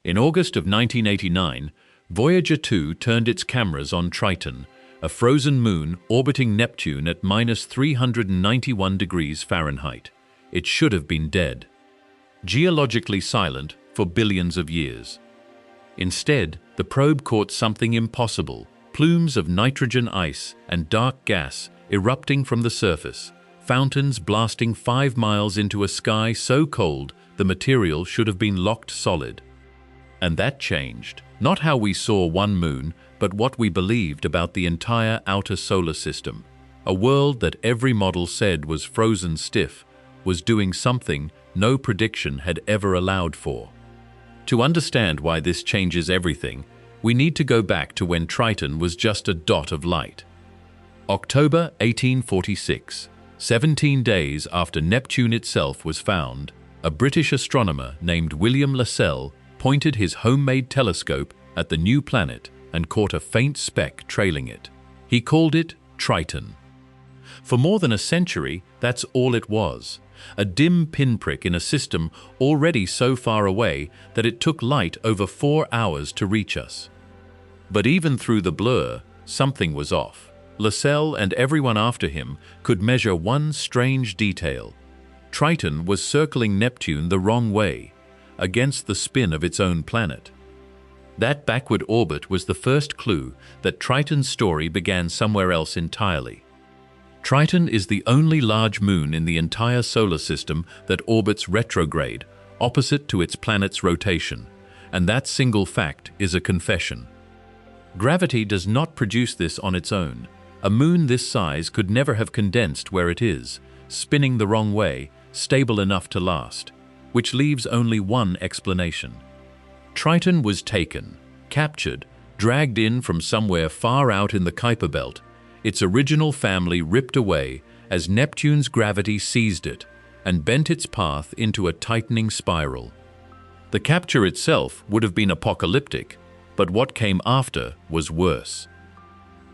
In August of 1989, Voyager 2 turned its cameras on Triton, a frozen moon orbiting Neptune at -391 degrees Fahrenheit. It should have been dead, geologically silent for billions of years. Instead, the probe caught something impossible: plumes of nitrogen ice and dark gas erupting from the surface, fountains blasting 5 miles into a sky so cold the material should have been locked solid. And that changed not how we saw one moon, but what we believed about the entire outer solar system. A world that every model said was frozen stiff was doing something no prediction had ever allowed for. To understand why this changes everything, we need to go back to when Triton was just a dot of light. October 1846, 17 days after Neptune itself was found, a British astronomer named William Lassell pointed his homemade telescope at the new planet and caught a faint speck trailing it. He called it Triton. For more than a century, that's all it was: a dim pinprick in a system already so far away that it took light over 4 hours to reach us. But even through the blur, something was off. Lassell and everyone after him could measure one strange detail. Triton was circling Neptune the wrong way, against the spin of its own planet. That backward orbit was the first clue that Triton's story began somewhere else entirely. Triton is the only large moon in the entire solar system that orbits retrograde, opposite to its planet's rotation, and that single fact is a confession. Gravity does not produce this on its own. A moon this size could never have condensed where it is, spinning the wrong way, stable enough to last, which leaves only one explanation. Triton was taken, captured, dragged in from somewhere far out in the Kuiper Belt, its original family ripped away as Neptune's gravity seized it and bent its path into a tightening spiral. The capture itself would have been apocalyptic, but what came after was worse.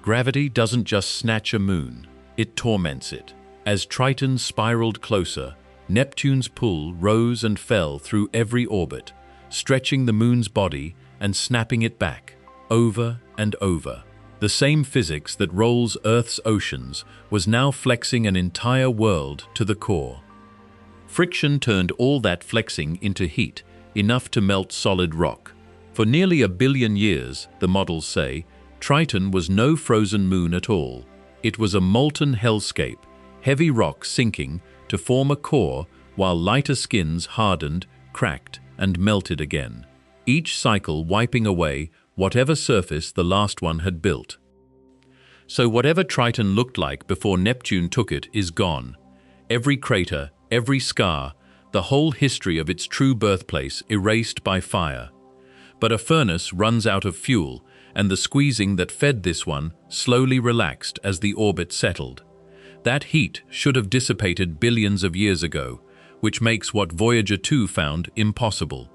Gravity doesn't just snatch a moon, it torments it. As Triton spiraled closer, Neptune's pull rose and fell through every orbit, stretching the moon's body and snapping it back, over and over. The same physics that rolls Earth's oceans was now flexing an entire world to the core. Friction turned all that flexing into heat, enough to melt solid rock. For nearly 1 billion years, the models say, Triton was no frozen moon at all. It was a molten hellscape, heavy rock sinking to form a core while lighter skins hardened, cracked, and melted again, each cycle wiping away whatever surface the last one had built. So whatever Triton looked like before Neptune took it is gone. Every crater, every scar, the whole history of its true birthplace erased by fire. But a furnace runs out of fuel, and the squeezing that fed this one slowly relaxed as the orbit settled. That heat should have dissipated billions of years ago, which makes what Voyager 2 found impossible.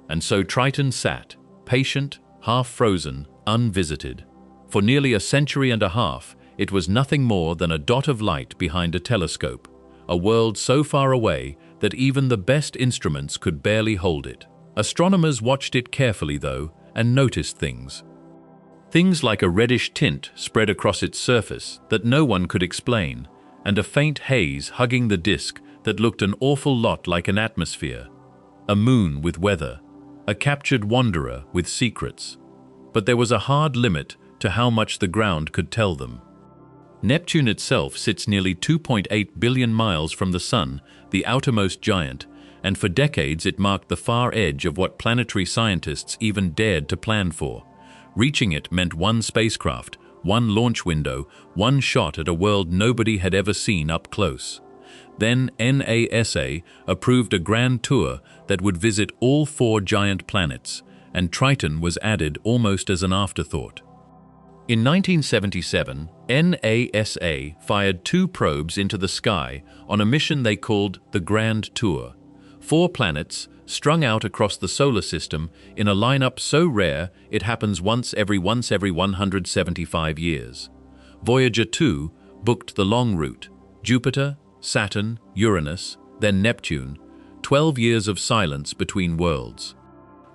And so Triton sat, patient, half-frozen, unvisited. For nearly a century and a half, it was nothing more than a dot of light behind a telescope, a world so far away that even the best instruments could barely hold it. Astronomers watched it carefully, though, and noticed things. Things like a reddish tint spread across its surface that no one could explain, and a faint haze hugging the disk that looked an awful lot like an atmosphere. A moon with weather, a captured wanderer with secrets. But there was a hard limit to how much the ground could tell them. Neptune itself sits nearly 2.8 billion miles from the Sun, the outermost giant, and for decades it marked the far edge of what planetary scientists even dared to plan for. Reaching it meant one spacecraft, one launch window, one shot at a world nobody had ever seen up close. Then NASA approved a grand tour that would visit all 4 giant planets, and Triton was added almost as an afterthought. In 1977, NASA fired 2 probes into the sky on a mission they called the Grand Tour. 4 planets, strung out across the solar system in a lineup so rare it happens once every 175 years. Voyager 2 booked the long route: Jupiter, Saturn, Uranus, then Neptune, 12 years of silence between worlds.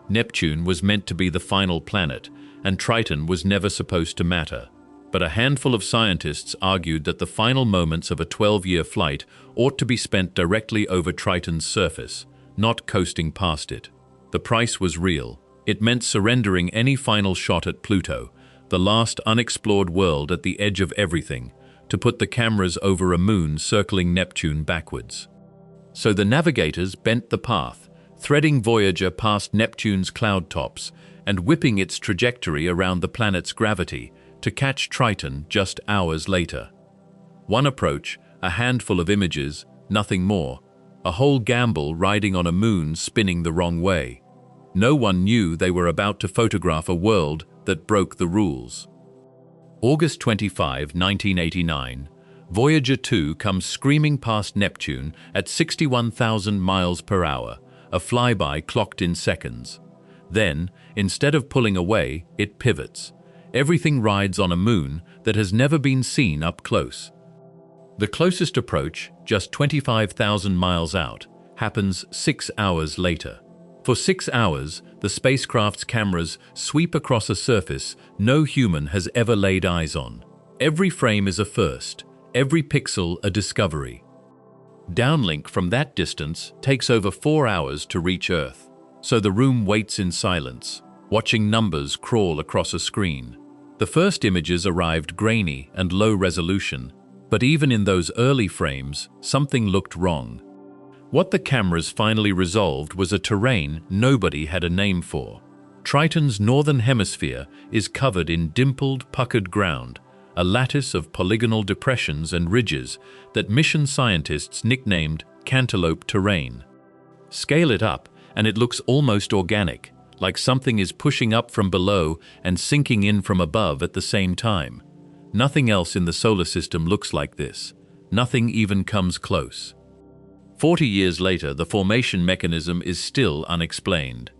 Neptune was meant to be the final planet, and Triton was never supposed to matter. But a handful of scientists argued that the final moments of a 12-year flight ought to be spent directly over Triton's surface, not coasting past it. The price was real. It meant surrendering any final shot at Pluto, the last unexplored world at the edge of everything, to put the cameras over a moon circling Neptune backwards. So the navigators bent the path, threading Voyager past Neptune's cloud tops and whipping its trajectory around the planet's gravity to catch Triton just hours later. One approach, a handful of images, nothing more. A whole gamble riding on a moon spinning the wrong way. No one knew they were about to photograph a world that broke the rules. August 25, 1989, Voyager 2 comes screaming past Neptune at 61,000 miles per hour, a flyby clocked in seconds. Then, instead of pulling away, it pivots. Everything rides on a moon that has never been seen up close. The closest approach, just 25,000 miles out, happens 6 hours later. For 6 hours, the spacecraft's cameras sweep across a surface no human has ever laid eyes on. Every frame is a first, every pixel a discovery. Downlink from that distance takes over 4 hours to reach Earth, so the room waits in silence, watching numbers crawl across a screen. The first images arrived grainy and low resolution, but even in those early frames, something looked wrong. What the cameras finally resolved was a terrain nobody had a name for. Triton's northern hemisphere is covered in dimpled, puckered ground, a lattice of polygonal depressions and ridges that mission scientists nicknamed cantaloupe terrain. Scale it up, and it looks almost organic, like something is pushing up from below and sinking in from above at the same time. Nothing else in the solar system looks like this. Nothing even comes close. 40 years later, the formation mechanism is still unexplained.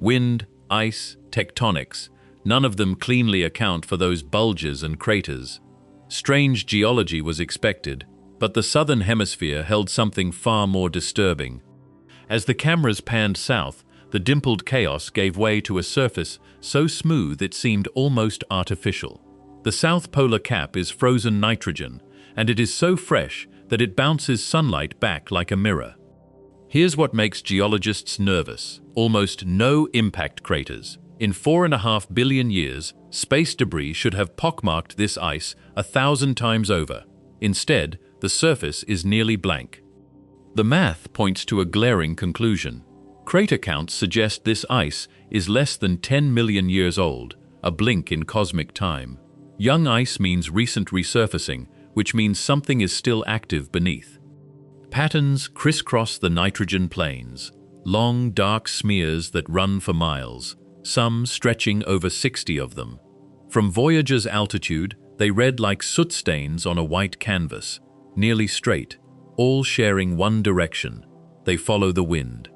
Wind, ice, tectonics, none of them cleanly account for those bulges and craters. Strange geology was expected, but the southern hemisphere held something far more disturbing. As the cameras panned south, the dimpled chaos gave way to a surface so smooth it seemed almost artificial. The south polar cap is frozen nitrogen, and it is so fresh that it bounces sunlight back like a mirror. Here's what makes geologists nervous: almost no impact craters. In 4.5 billion years, space debris should have pockmarked this ice 1,000 times over. Instead, the surface is nearly blank. The math points to a glaring conclusion. Crater counts suggest this ice is less than 10 million years old, a blink in cosmic time. Young ice means recent resurfacing, which means something is still active beneath. Patterns crisscross the nitrogen plains, long, dark smears that run for miles, some stretching over 60 of them. From Voyager's altitude, they read like soot stains on a white canvas, nearly straight, all sharing one direction. They follow the wind.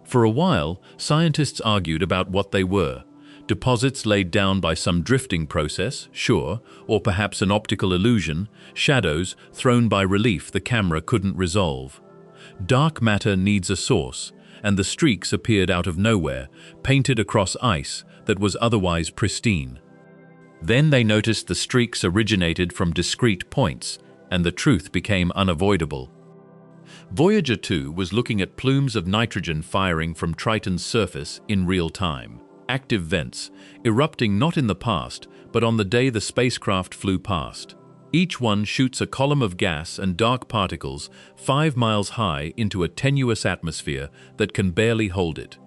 For a while, scientists argued about what they were. Deposits laid down by some drifting process, sure, or perhaps an optical illusion, shadows thrown by relief the camera couldn't resolve. Dark matter needs a source, and the streaks appeared out of nowhere, painted across ice that was otherwise pristine. Then they noticed the streaks originated from discrete points, and the truth became unavoidable. Voyager 2 was looking at plumes of nitrogen firing from Triton's surface in real time. Active vents, erupting not in the past, but on the day the spacecraft flew past. Each one shoots a column of gas and dark particles 5 miles high into a tenuous atmosphere that can barely hold it.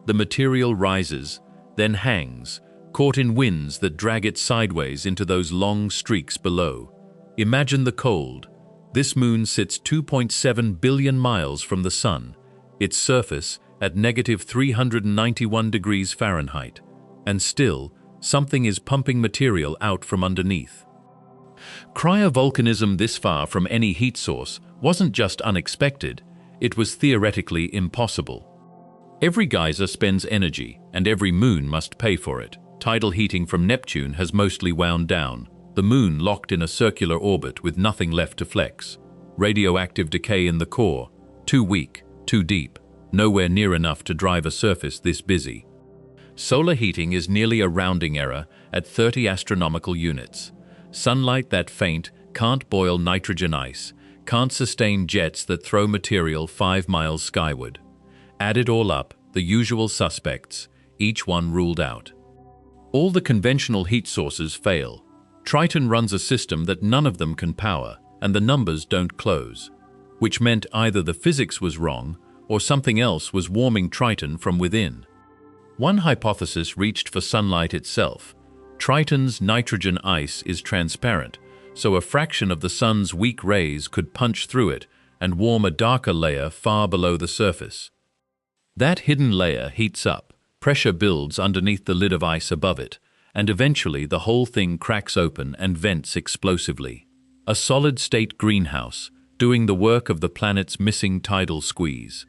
The material rises, then hangs, caught in winds that drag it sideways into those long streaks below. Imagine the cold. This moon sits 2.7 billion miles from the sun, its surface at negative 391 degrees Fahrenheit, and still, something is pumping material out from underneath. Cryovolcanism this far from any heat source wasn't just unexpected, it was theoretically impossible. Every geyser spends energy, and every moon must pay for it. Tidal heating from Neptune has mostly wound down, the moon locked in a circular orbit with nothing left to flex. Radioactive decay in the core, too weak, too deep, nowhere near enough to drive a surface this busy. Solar heating is nearly a rounding error at 30 astronomical units. Sunlight that faint can't boil nitrogen ice, can't sustain jets that throw material 5 miles skyward. Add it all up, the usual suspects, each one ruled out. All the conventional heat sources fail. Triton runs a system that none of them can power, and the numbers don't close, which meant either the physics was wrong or something else was warming Triton from within. One hypothesis reached for sunlight itself. Triton's nitrogen ice is transparent, so a fraction of the sun's weak rays could punch through it and warm a darker layer far below the surface. That hidden layer heats up, pressure builds underneath the lid of ice above it, and eventually the whole thing cracks open and vents explosively. A solid-state greenhouse, doing the work of the planet's missing tidal squeeze.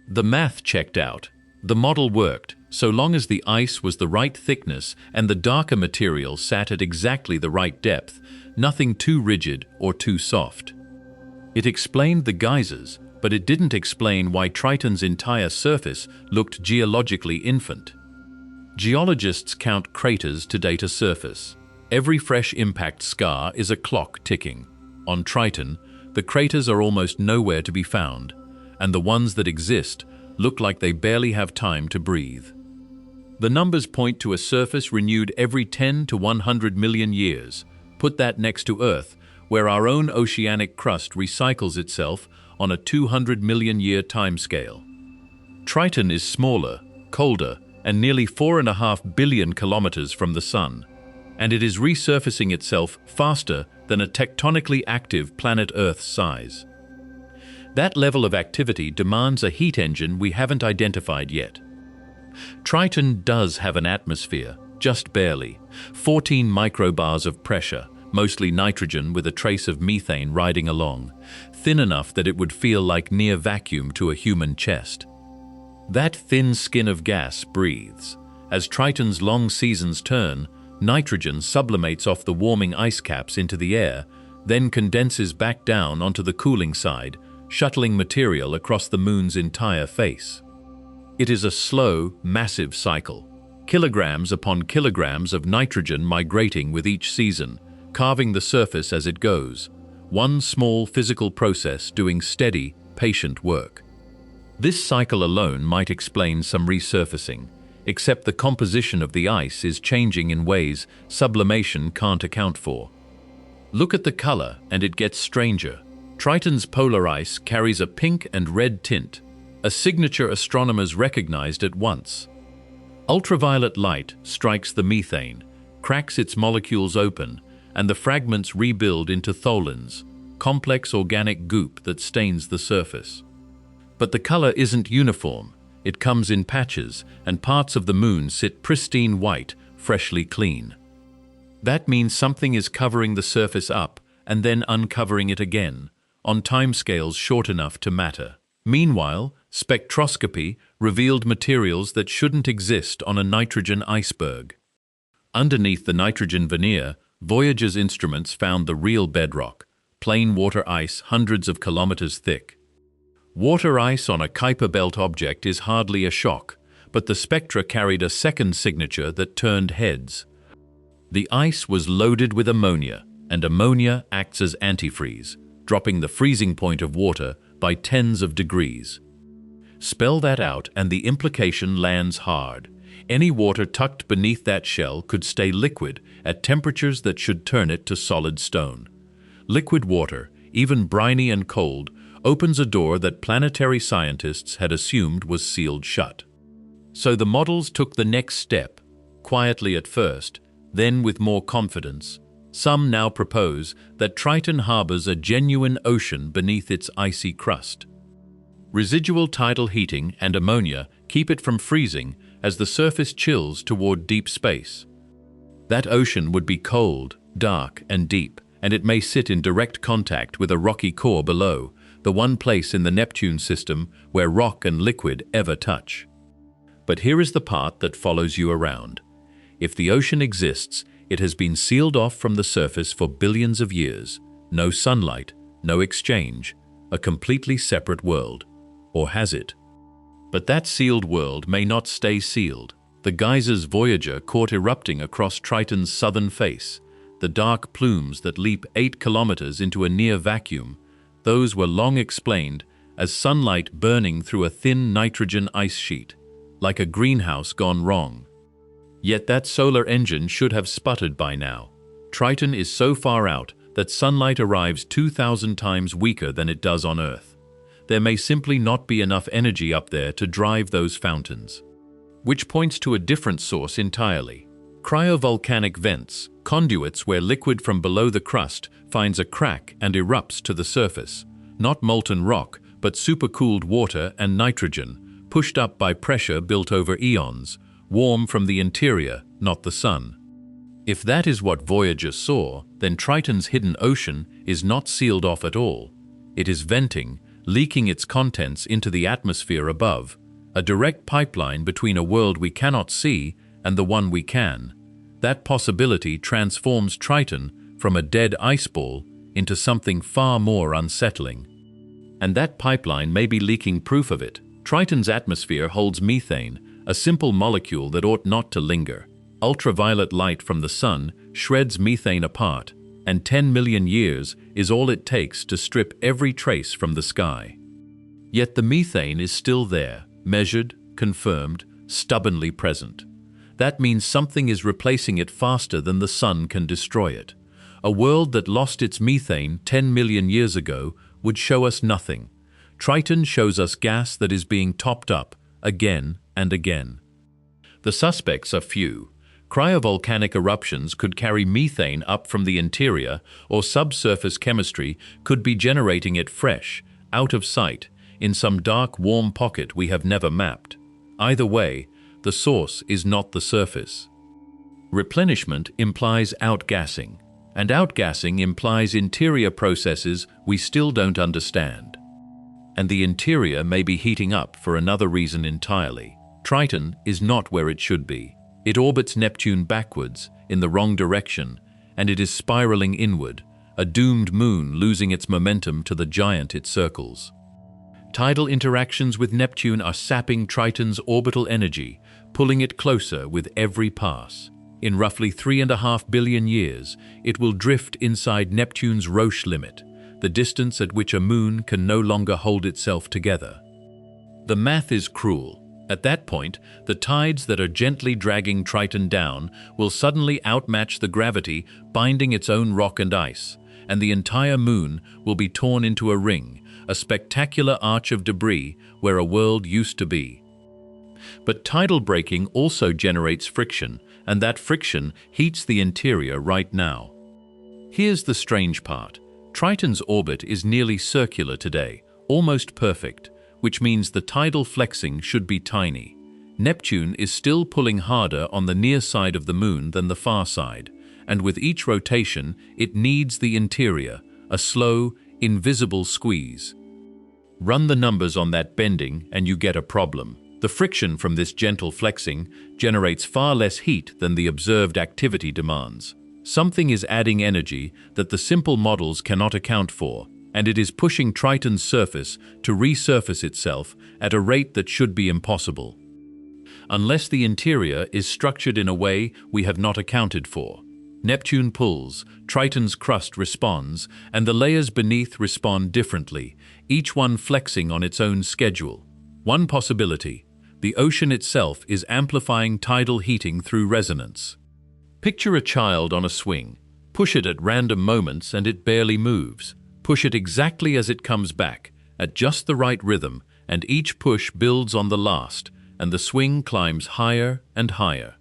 The math checked out. The model worked, so long as the ice was the right thickness and the darker material sat at exactly the right depth, nothing too rigid or too soft. It explained the geysers, but it didn't explain why Triton's entire surface looked geologically infant. Geologists count craters to date a surface. Every fresh impact scar is a clock ticking. On Triton, the craters are almost nowhere to be found, and the ones that exist look like they barely have time to breathe. The numbers point to a surface renewed every 10 to 100 million years. Put that next to Earth, where our own oceanic crust recycles itself on a 200 million year timescale. Triton is smaller, colder, and nearly 4.5 billion kilometers from the Sun, and it is resurfacing itself faster than a tectonically active planet Earth's size. That level of activity demands a heat engine we haven't identified yet. Triton does have an atmosphere, just barely, 14 microbars of pressure, mostly nitrogen with a trace of methane riding along, thin enough that it would feel like near vacuum to a human chest. That thin skin of gas breathes. As Triton's long seasons turn, nitrogen sublimates off the warming ice caps into the air, then condenses back down onto the cooling side, shuttling material across the moon's entire face. It is a slow, massive cycle, kilograms upon kilograms of nitrogen migrating with each season, carving the surface as it goes, one small physical process doing steady, patient work. This cycle alone might explain some resurfacing, except the composition of the ice is changing in ways sublimation can't account for. Look at the color and it gets stranger. Triton's polar ice carries a pink and red tint, a signature astronomers recognized at once. Ultraviolet light strikes the methane, cracks its molecules open, and the fragments rebuild into tholins, complex organic goop that stains the surface. But the color isn't uniform. It comes in patches, and parts of the moon sit pristine white, freshly clean. That means something is covering the surface up and then uncovering it again, on timescales short enough to matter. Meanwhile, spectroscopy revealed materials that shouldn't exist on a nitrogen iceberg. Underneath the nitrogen veneer, Voyager's instruments found the real bedrock, plain water ice hundreds of kilometers thick. Water ice on a Kuiper Belt object is hardly a shock, but the spectra carried a second signature that turned heads. The ice was loaded with ammonia, and ammonia acts as antifreeze, dropping the freezing point of water by tens of degrees. Spell that out and the implication lands hard. Any water tucked beneath that shell could stay liquid at temperatures that should turn it to solid stone. Liquid water, even briny and cold, opens a door that planetary scientists had assumed was sealed shut. So the models took the next step, quietly at first, then with more confidence. Some now propose that Triton harbors a genuine ocean beneath its icy crust. Residual tidal heating and ammonia keep it from freezing as the surface chills toward deep space. That ocean would be cold, dark, and deep, and it may sit in direct contact with a rocky core below, the one place in the Neptune system where rock and liquid ever touch. But here is the part that follows you around. If the ocean exists, it has been sealed off from the surface for billions of years. No sunlight, no exchange, a completely separate world. Or has it? But that sealed world may not stay sealed. The geysers Voyager caught erupting across Triton's southern face, the dark plumes that leap 8 kilometers into a near vacuum. Those were long explained as sunlight burning through a thin nitrogen ice sheet, like a greenhouse gone wrong. Yet that solar engine should have sputtered by now. Triton is so far out that sunlight arrives 2,000 times weaker than it does on Earth. There may simply not be enough energy up there to drive those fountains. Which points to a different source entirely. Cryovolcanic vents, conduits where liquid from below the crust finds a crack and erupts to the surface. Not molten rock, but supercooled water and nitrogen, pushed up by pressure built over eons, warm from the interior, not the sun. If that is what Voyager saw, then Triton's hidden ocean is not sealed off at all. It is venting, leaking its contents into the atmosphere above, a direct pipeline between a world we cannot see and the one we can. That possibility transforms Triton from a dead ice ball into something far more unsettling. And that pipeline may be leaking proof of it. Triton's atmosphere holds methane, a simple molecule that ought not to linger. Ultraviolet light from the sun shreds methane apart, and 10 million years is all it takes to strip every trace from the sky. Yet the methane is still there, measured, confirmed, stubbornly present. That means something is replacing it faster than the sun can destroy it. A world that lost its methane 10 million years ago would show us nothing. Triton shows us gas that is being topped up again and again. The suspects are few. Cryovolcanic eruptions could carry methane up from the interior, or subsurface chemistry could be generating it fresh, out of sight, in some dark, warm pocket we have never mapped. Either way, the source is not the surface. Replenishment implies outgassing, and outgassing implies interior processes we still don't understand. And the interior may be heating up for another reason entirely. Triton is not where it should be. It orbits Neptune backwards, in the wrong direction, and it is spiraling inward, a doomed moon losing its momentum to the giant it circles. Tidal interactions with Neptune are sapping Triton's orbital energy, pulling it closer with every pass. In roughly 3.5 billion years, it will drift inside Neptune's Roche limit, the distance at which a moon can no longer hold itself together. The math is cruel. At that point, the tides that are gently dragging Triton down will suddenly outmatch the gravity binding its own rock and ice, and the entire moon will be torn into a ring, a spectacular arch of debris where a world used to be. But tidal breaking also generates friction, and that friction heats the interior right now. Here's the strange part. Triton's orbit is nearly circular today, almost perfect, which means the tidal flexing should be tiny. Neptune is still pulling harder on the near side of the moon than the far side, and with each rotation, it needs the interior, a slow, invisible squeeze. Run the numbers on that bending and you get a problem. The friction from this gentle flexing generates far less heat than the observed activity demands. Something is adding energy that the simple models cannot account for, and it is pushing Triton's surface to resurface itself at a rate that should be impossible. Unless the interior is structured in a way we have not accounted for. Neptune pulls, Triton's crust responds, and the layers beneath respond differently, each one flexing on its own schedule. One possibility: the ocean itself is amplifying tidal heating through resonance. Picture a child on a swing. Push it at random moments and it barely moves. Push it exactly as it comes back, at just the right rhythm, and each push builds on the last, and the swing climbs higher and higher.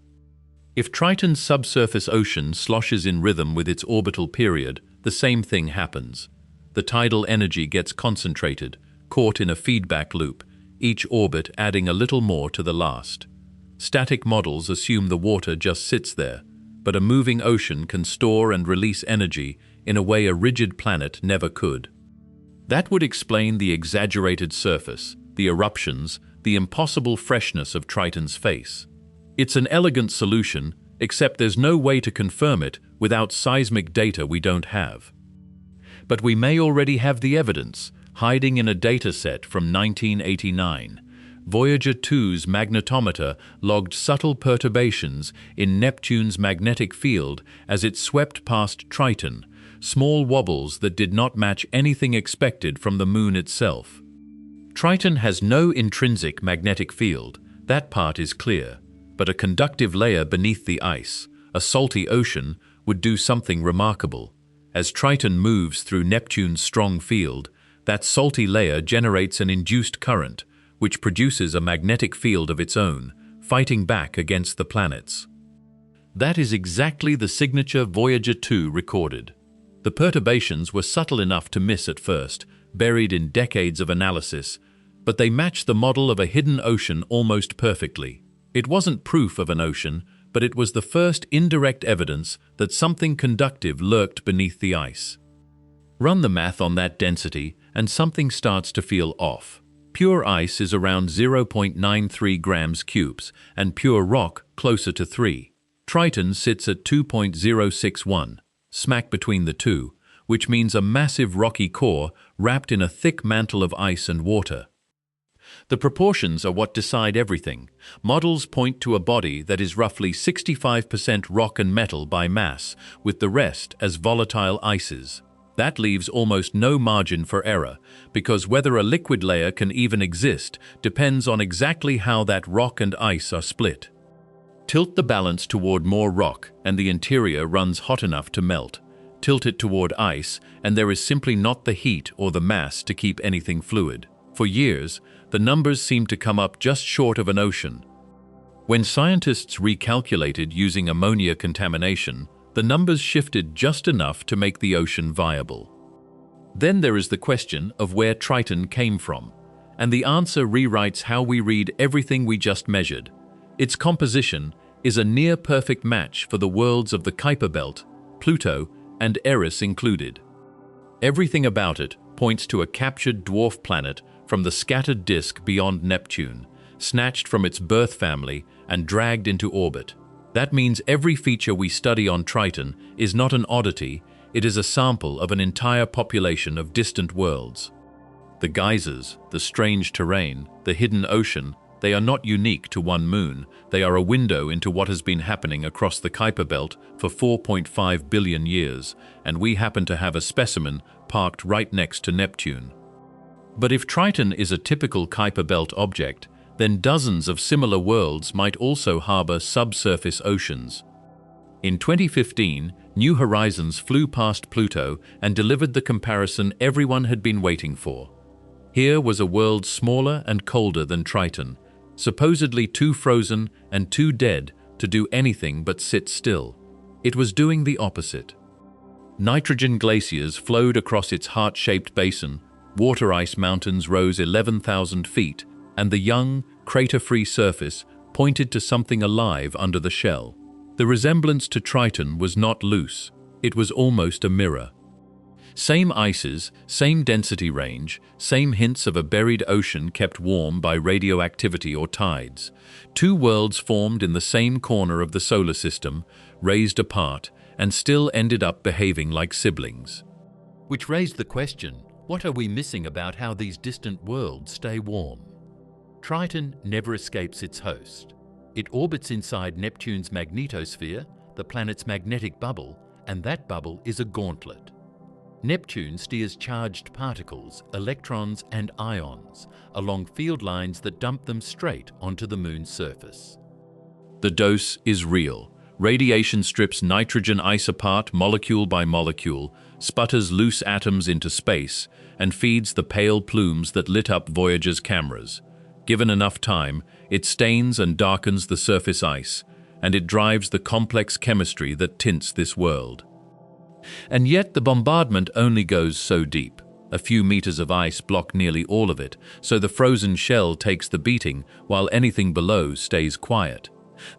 If Triton's subsurface ocean sloshes in rhythm with its orbital period, the same thing happens. The tidal energy gets concentrated, caught in a feedback loop, each orbit adding a little more to the last. Static models assume the water just sits there, but a moving ocean can store and release energy in a way a rigid planet never could. That would explain the exaggerated surface, the eruptions, the impossible freshness of Triton's face. It's an elegant solution, except there's no way to confirm it without seismic data we don't have. But we may already have the evidence, hiding in a data set from 1989. Voyager 2's magnetometer logged subtle perturbations in Neptune's magnetic field as it swept past Triton, small wobbles that did not match anything expected from the Moon itself. Triton has no intrinsic magnetic field, that part is clear, but a conductive layer beneath the ice, a salty ocean, would do something remarkable. As Triton moves through Neptune's strong field, that salty layer generates an induced current, which produces a magnetic field of its own, fighting back against the planets. That is exactly the signature Voyager 2 recorded. The perturbations were subtle enough to miss at first, buried in decades of analysis, but they match the model of a hidden ocean almost perfectly. It wasn't proof of an ocean, but it was the first indirect evidence that something conductive lurked beneath the ice. Run the math on that density, and something starts to feel off. Pure ice is around 0.93 grams cubes, and pure rock closer to 3. Triton sits at 2.061, smack between the two, which means a massive rocky core wrapped in a thick mantle of ice and water. The proportions are what decide everything. Models point to a body that is roughly 65% rock and metal by mass, with the rest as volatile ices. That leaves almost no margin for error, because whether a liquid layer can even exist depends on exactly how that rock and ice are split. Tilt the balance toward more rock, and the interior runs hot enough to melt. Tilt it toward ice, and there is simply not the heat or the mass to keep anything fluid. For years, the numbers seemed to come up just short of an ocean. When scientists recalculated using ammonia contamination, the numbers shifted just enough to make the ocean viable. Then there is the question of where Triton came from, and the answer rewrites how we read everything we just measured. Its composition is a near-perfect match for the worlds of the Kuiper Belt, Pluto, and Eris included. Everything about it points to a captured dwarf planet from the scattered disk beyond Neptune, snatched from its birth family and dragged into orbit. That means every feature we study on Triton is not an oddity, it is a sample of an entire population of distant worlds. The geysers, the strange terrain, the hidden ocean, they are not unique to one moon, they are a window into what has been happening across the Kuiper Belt for 4.5 billion years, and we happen to have a specimen parked right next to Neptune. But if Triton is a typical Kuiper Belt object, then dozens of similar worlds might also harbor subsurface oceans. In 2015, New Horizons flew past Pluto and delivered the comparison everyone had been waiting for. Here was a world smaller and colder than Triton, supposedly too frozen and too dead to do anything but sit still. It was doing the opposite. Nitrogen glaciers flowed across its heart-shaped basin, water ice mountains rose 11,000 feet, and the young, crater-free surface pointed to something alive under the shell. The resemblance to Triton was not loose, it was almost a mirror. Same ices, same density range, same hints of a buried ocean kept warm by radioactivity or tides. Two worlds formed in the same corner of the solar system, raised apart, and still ended up behaving like siblings. Which raised the question, what are we missing about how these distant worlds stay warm? Triton never escapes its host. It orbits inside Neptune's magnetosphere, the planet's magnetic bubble, and that bubble is a gauntlet. Neptune steers charged particles, electrons and ions, along field lines that dump them straight onto the Moon's surface. The dose is real. Radiation strips nitrogen ice apart molecule by molecule, sputters loose atoms into space, and feeds the pale plumes that lit up Voyager's cameras. Given enough time, it stains and darkens the surface ice, and it drives the complex chemistry that tints this world. And yet the bombardment only goes so deep. A few meters of ice block nearly all of it, so the frozen shell takes the beating while anything below stays quiet.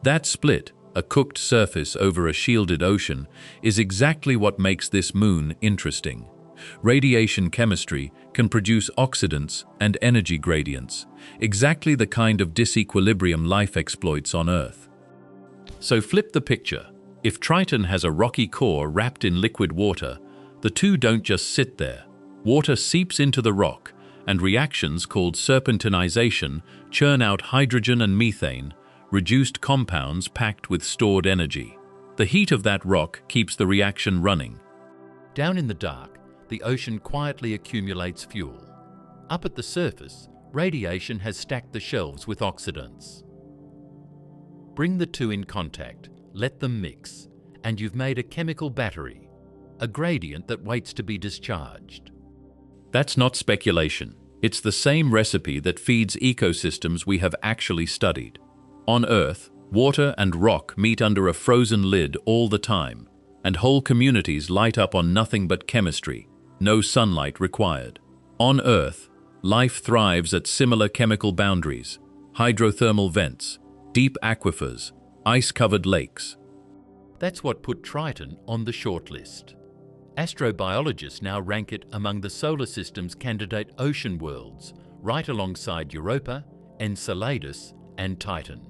That split, a cooked surface over a shielded ocean, is exactly what makes this moon interesting. Radiation chemistry can produce oxidants and energy gradients, exactly the kind of disequilibrium life exploits on Earth. So flip the picture. If Triton has a rocky core wrapped in liquid water, the two don't just sit there. Water seeps into the rock, and reactions called serpentinization churn out hydrogen and methane, reduced compounds packed with stored energy. The heat of that rock keeps the reaction running. Down in the dark, the ocean quietly accumulates fuel. Up at the surface, radiation has stacked the shelves with oxidants. Bring the two in contact, let them mix, and you've made a chemical battery, a gradient that waits to be discharged. That's not speculation. It's the same recipe that feeds ecosystems we have actually studied. On Earth, water and rock meet under a frozen lid all the time, and whole communities light up on nothing but chemistry, no sunlight required. On Earth, life thrives at similar chemical boundaries: hydrothermal vents, deep aquifers, ice-covered lakes. That's what put Triton on the shortlist. Astrobiologists now rank it among the solar system's candidate ocean worlds, right alongside Europa, Enceladus, and Titan.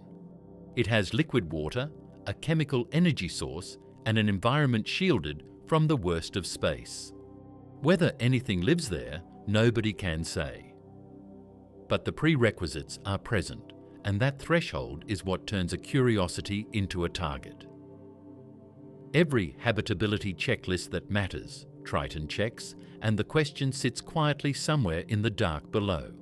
It has liquid water, a chemical energy source, and an environment shielded from the worst of space. Whether anything lives there, nobody can say. But the prerequisites are present, and that threshold is what turns a curiosity into a target. Every habitability checklist that matters, Triton checks, and the question sits quietly somewhere in the dark below.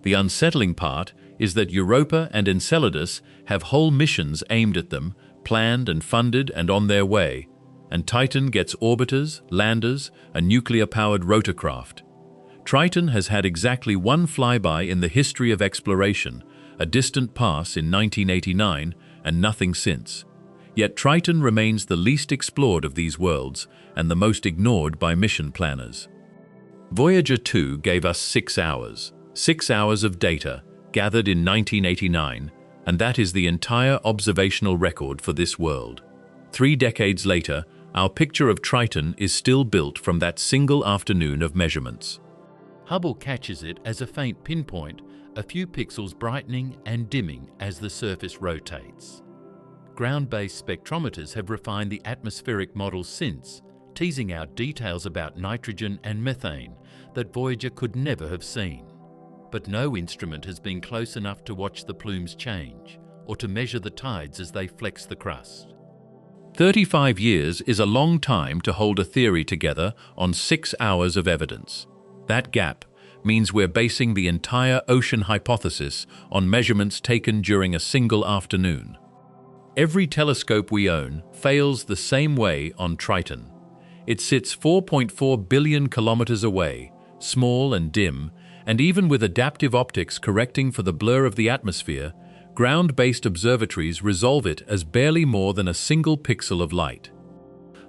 The unsettling part is that Europa and Enceladus have whole missions aimed at them, planned and funded and on their way, and Titan gets orbiters, landers, a nuclear-powered rotorcraft. Triton has had exactly one flyby in the history of exploration, a distant pass in 1989, and nothing since. Yet Triton remains the least explored of these worlds and the most ignored by mission planners. Voyager 2 gave us 6 hours. 6 hours of data, gathered in 1989, and that is the entire observational record for this world. 3 decades later, our picture of Triton is still built from that single afternoon of measurements. Hubble catches it as a faint pinpoint, a few pixels brightening and dimming as the surface rotates. Ground-based spectrometers have refined the atmospheric models since, teasing out details about nitrogen and methane that Voyager could never have seen. But no instrument has been close enough to watch the plumes change, or to measure the tides as they flex the crust. 35 years is a long time to hold a theory together on 6 hours of evidence. That gap means we're basing the entire ocean hypothesis on measurements taken during a single afternoon. Every telescope we own fails the same way on Triton. It sits 4.4 billion kilometers away, small and dim, and even with adaptive optics correcting for the blur of the atmosphere, ground-based observatories resolve it as barely more than a single pixel of light.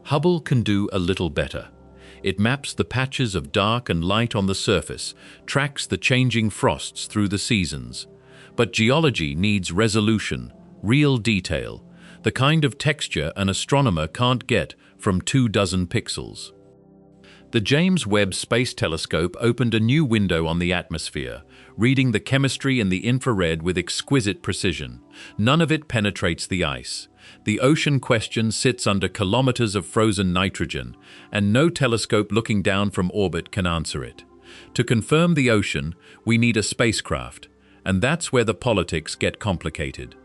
Hubble can do a little better. It maps the patches of dark and light on the surface, tracks the changing frosts through the seasons. But geology needs resolution, real detail, the kind of texture an astronomer can't get from 24 pixels. The James Webb Space Telescope opened a new window on the atmosphere, reading the chemistry in the infrared with exquisite precision. None of it penetrates the ice. The ocean question sits under kilometers of frozen nitrogen, and no telescope looking down from orbit can answer it. To confirm the ocean, we need a spacecraft, and that's where the politics get complicated.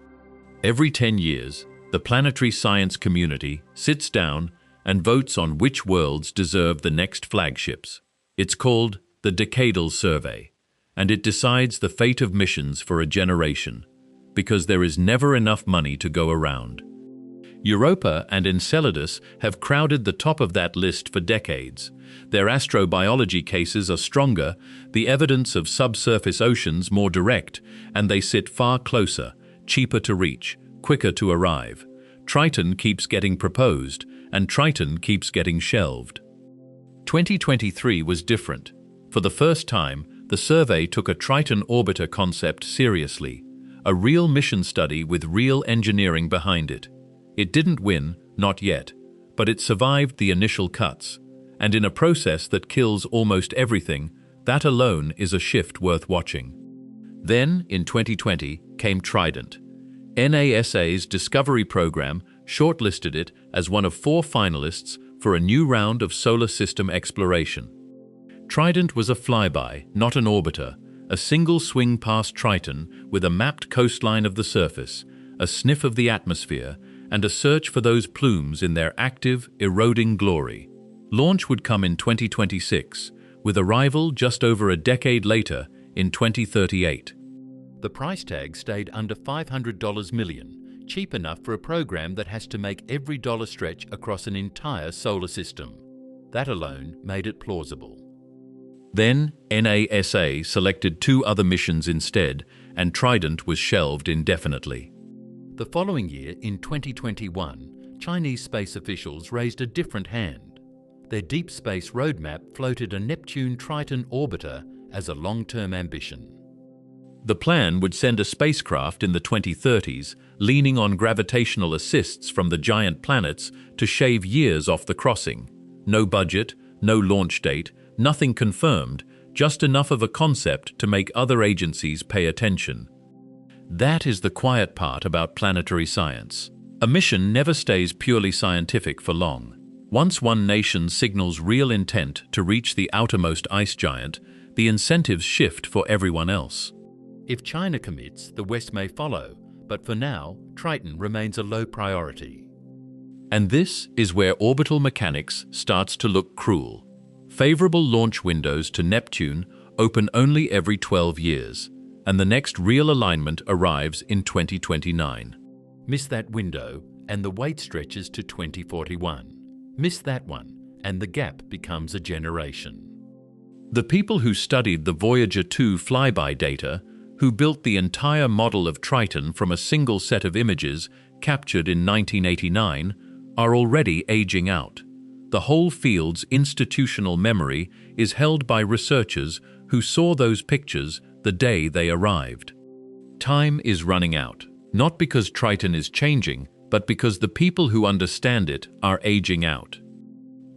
Every 10 years, the planetary science community sits down and votes on which worlds deserve the next flagships. It's called the Decadal Survey, and it decides the fate of missions for a generation, because there is never enough money to go around. Europa and Enceladus have crowded the top of that list for decades. Their astrobiology cases are stronger, the evidence of subsurface oceans more direct, and they sit far closer, cheaper to reach, quicker to arrive. Triton keeps getting proposed, and Triton keeps getting shelved. 2023 was different. For the first time, the survey took a Triton orbiter concept seriously, a real mission study with real engineering behind it. It didn't win, not yet, but it survived the initial cuts, and in a process that kills almost everything, that alone is a shift worth watching. Then, in 2020, came Trident. NASA's Discovery program shortlisted it as one of 4 finalists for a new round of solar system exploration. Trident was a flyby, not an orbiter, a single swing past Triton with a mapped coastline of the surface, a sniff of the atmosphere, and a search for those plumes in their active, eroding glory. Launch would come in 2026, with arrival just over a decade later in 2038. The price tag stayed under $500 million, cheap enough for a program that has to make every dollar stretch across an entire solar system. That alone made it plausible. Then, NASA selected 2 other missions instead, and Trident was shelved indefinitely. The following year, in 2021, Chinese space officials raised a different hand. Their deep space roadmap floated a Neptune Triton orbiter as a long-term ambition. The plan would send a spacecraft in the 2030s, leaning on gravitational assists from the giant planets to shave years off the crossing. No budget, no launch date, nothing confirmed, just enough of a concept to make other agencies pay attention. That is the quiet part about planetary science. A mission never stays purely scientific for long. Once one nation signals real intent to reach the outermost ice giant, the incentives shift for everyone else. If China commits, the West may follow, but for now, Triton remains a low priority. And this is where orbital mechanics starts to look cruel. Favorable launch windows to Neptune open only every 12 years, and the next real alignment arrives in 2029. Miss that window, and the wait stretches to 2041. Miss that one, and the gap becomes a generation. The people who studied the Voyager 2 flyby data, who built the entire model of Triton from a single set of images captured in 1989, are already aging out. The whole field's institutional memory is held by researchers who saw those pictures the day they arrived. Time is running out, not because Triton is changing, but because the people who understand it are aging out.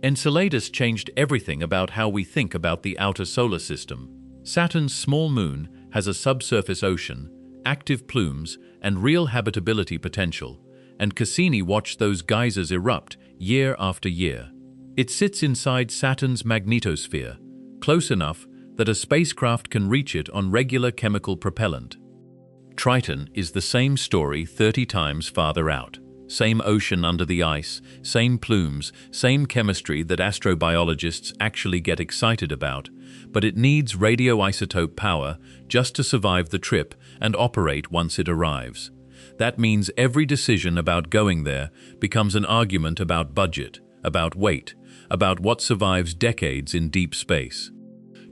Enceladus changed everything about how we think about the outer solar system. Saturn's small moon has a subsurface ocean, active plumes, and real habitability potential, and Cassini watched those geysers erupt year after year. It sits inside Saturn's magnetosphere, close enough that a spacecraft can reach it on regular chemical propellant. Triton is the same story 30 times farther out. Same ocean under the ice, same plumes, same chemistry that astrobiologists actually get excited about, but it needs radioisotope power just to survive the trip and operate once it arrives. That means every decision about going there becomes an argument about budget, about weight, about what survives decades in deep space.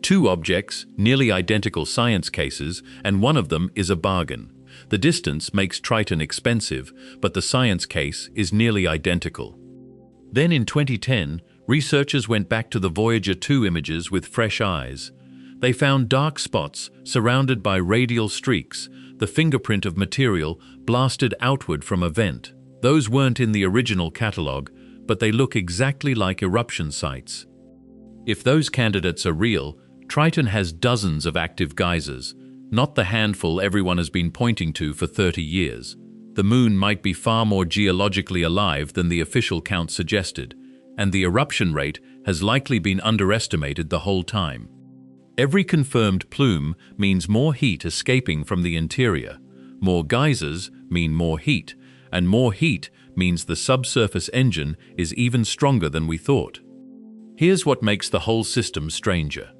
2 objects, nearly identical science cases, and one of them is a bargain. The distance makes Triton expensive, but the science case is nearly identical. Then in 2010, researchers went back to the Voyager 2 images with fresh eyes. They found dark spots surrounded by radial streaks, the fingerprint of material blasted outward from a vent. Those weren't in the original catalog, but they look exactly like eruption sites. If those candidates are real, Triton has dozens of active geysers, not the handful everyone has been pointing to for 30 years. The moon might be far more geologically alive than the official count suggested, and the eruption rate has likely been underestimated the whole time. Every confirmed plume means more heat escaping from the interior. More geysers mean more heat, and more heat means the subsurface engine is even stronger than we thought. Here's what makes the whole system stranger.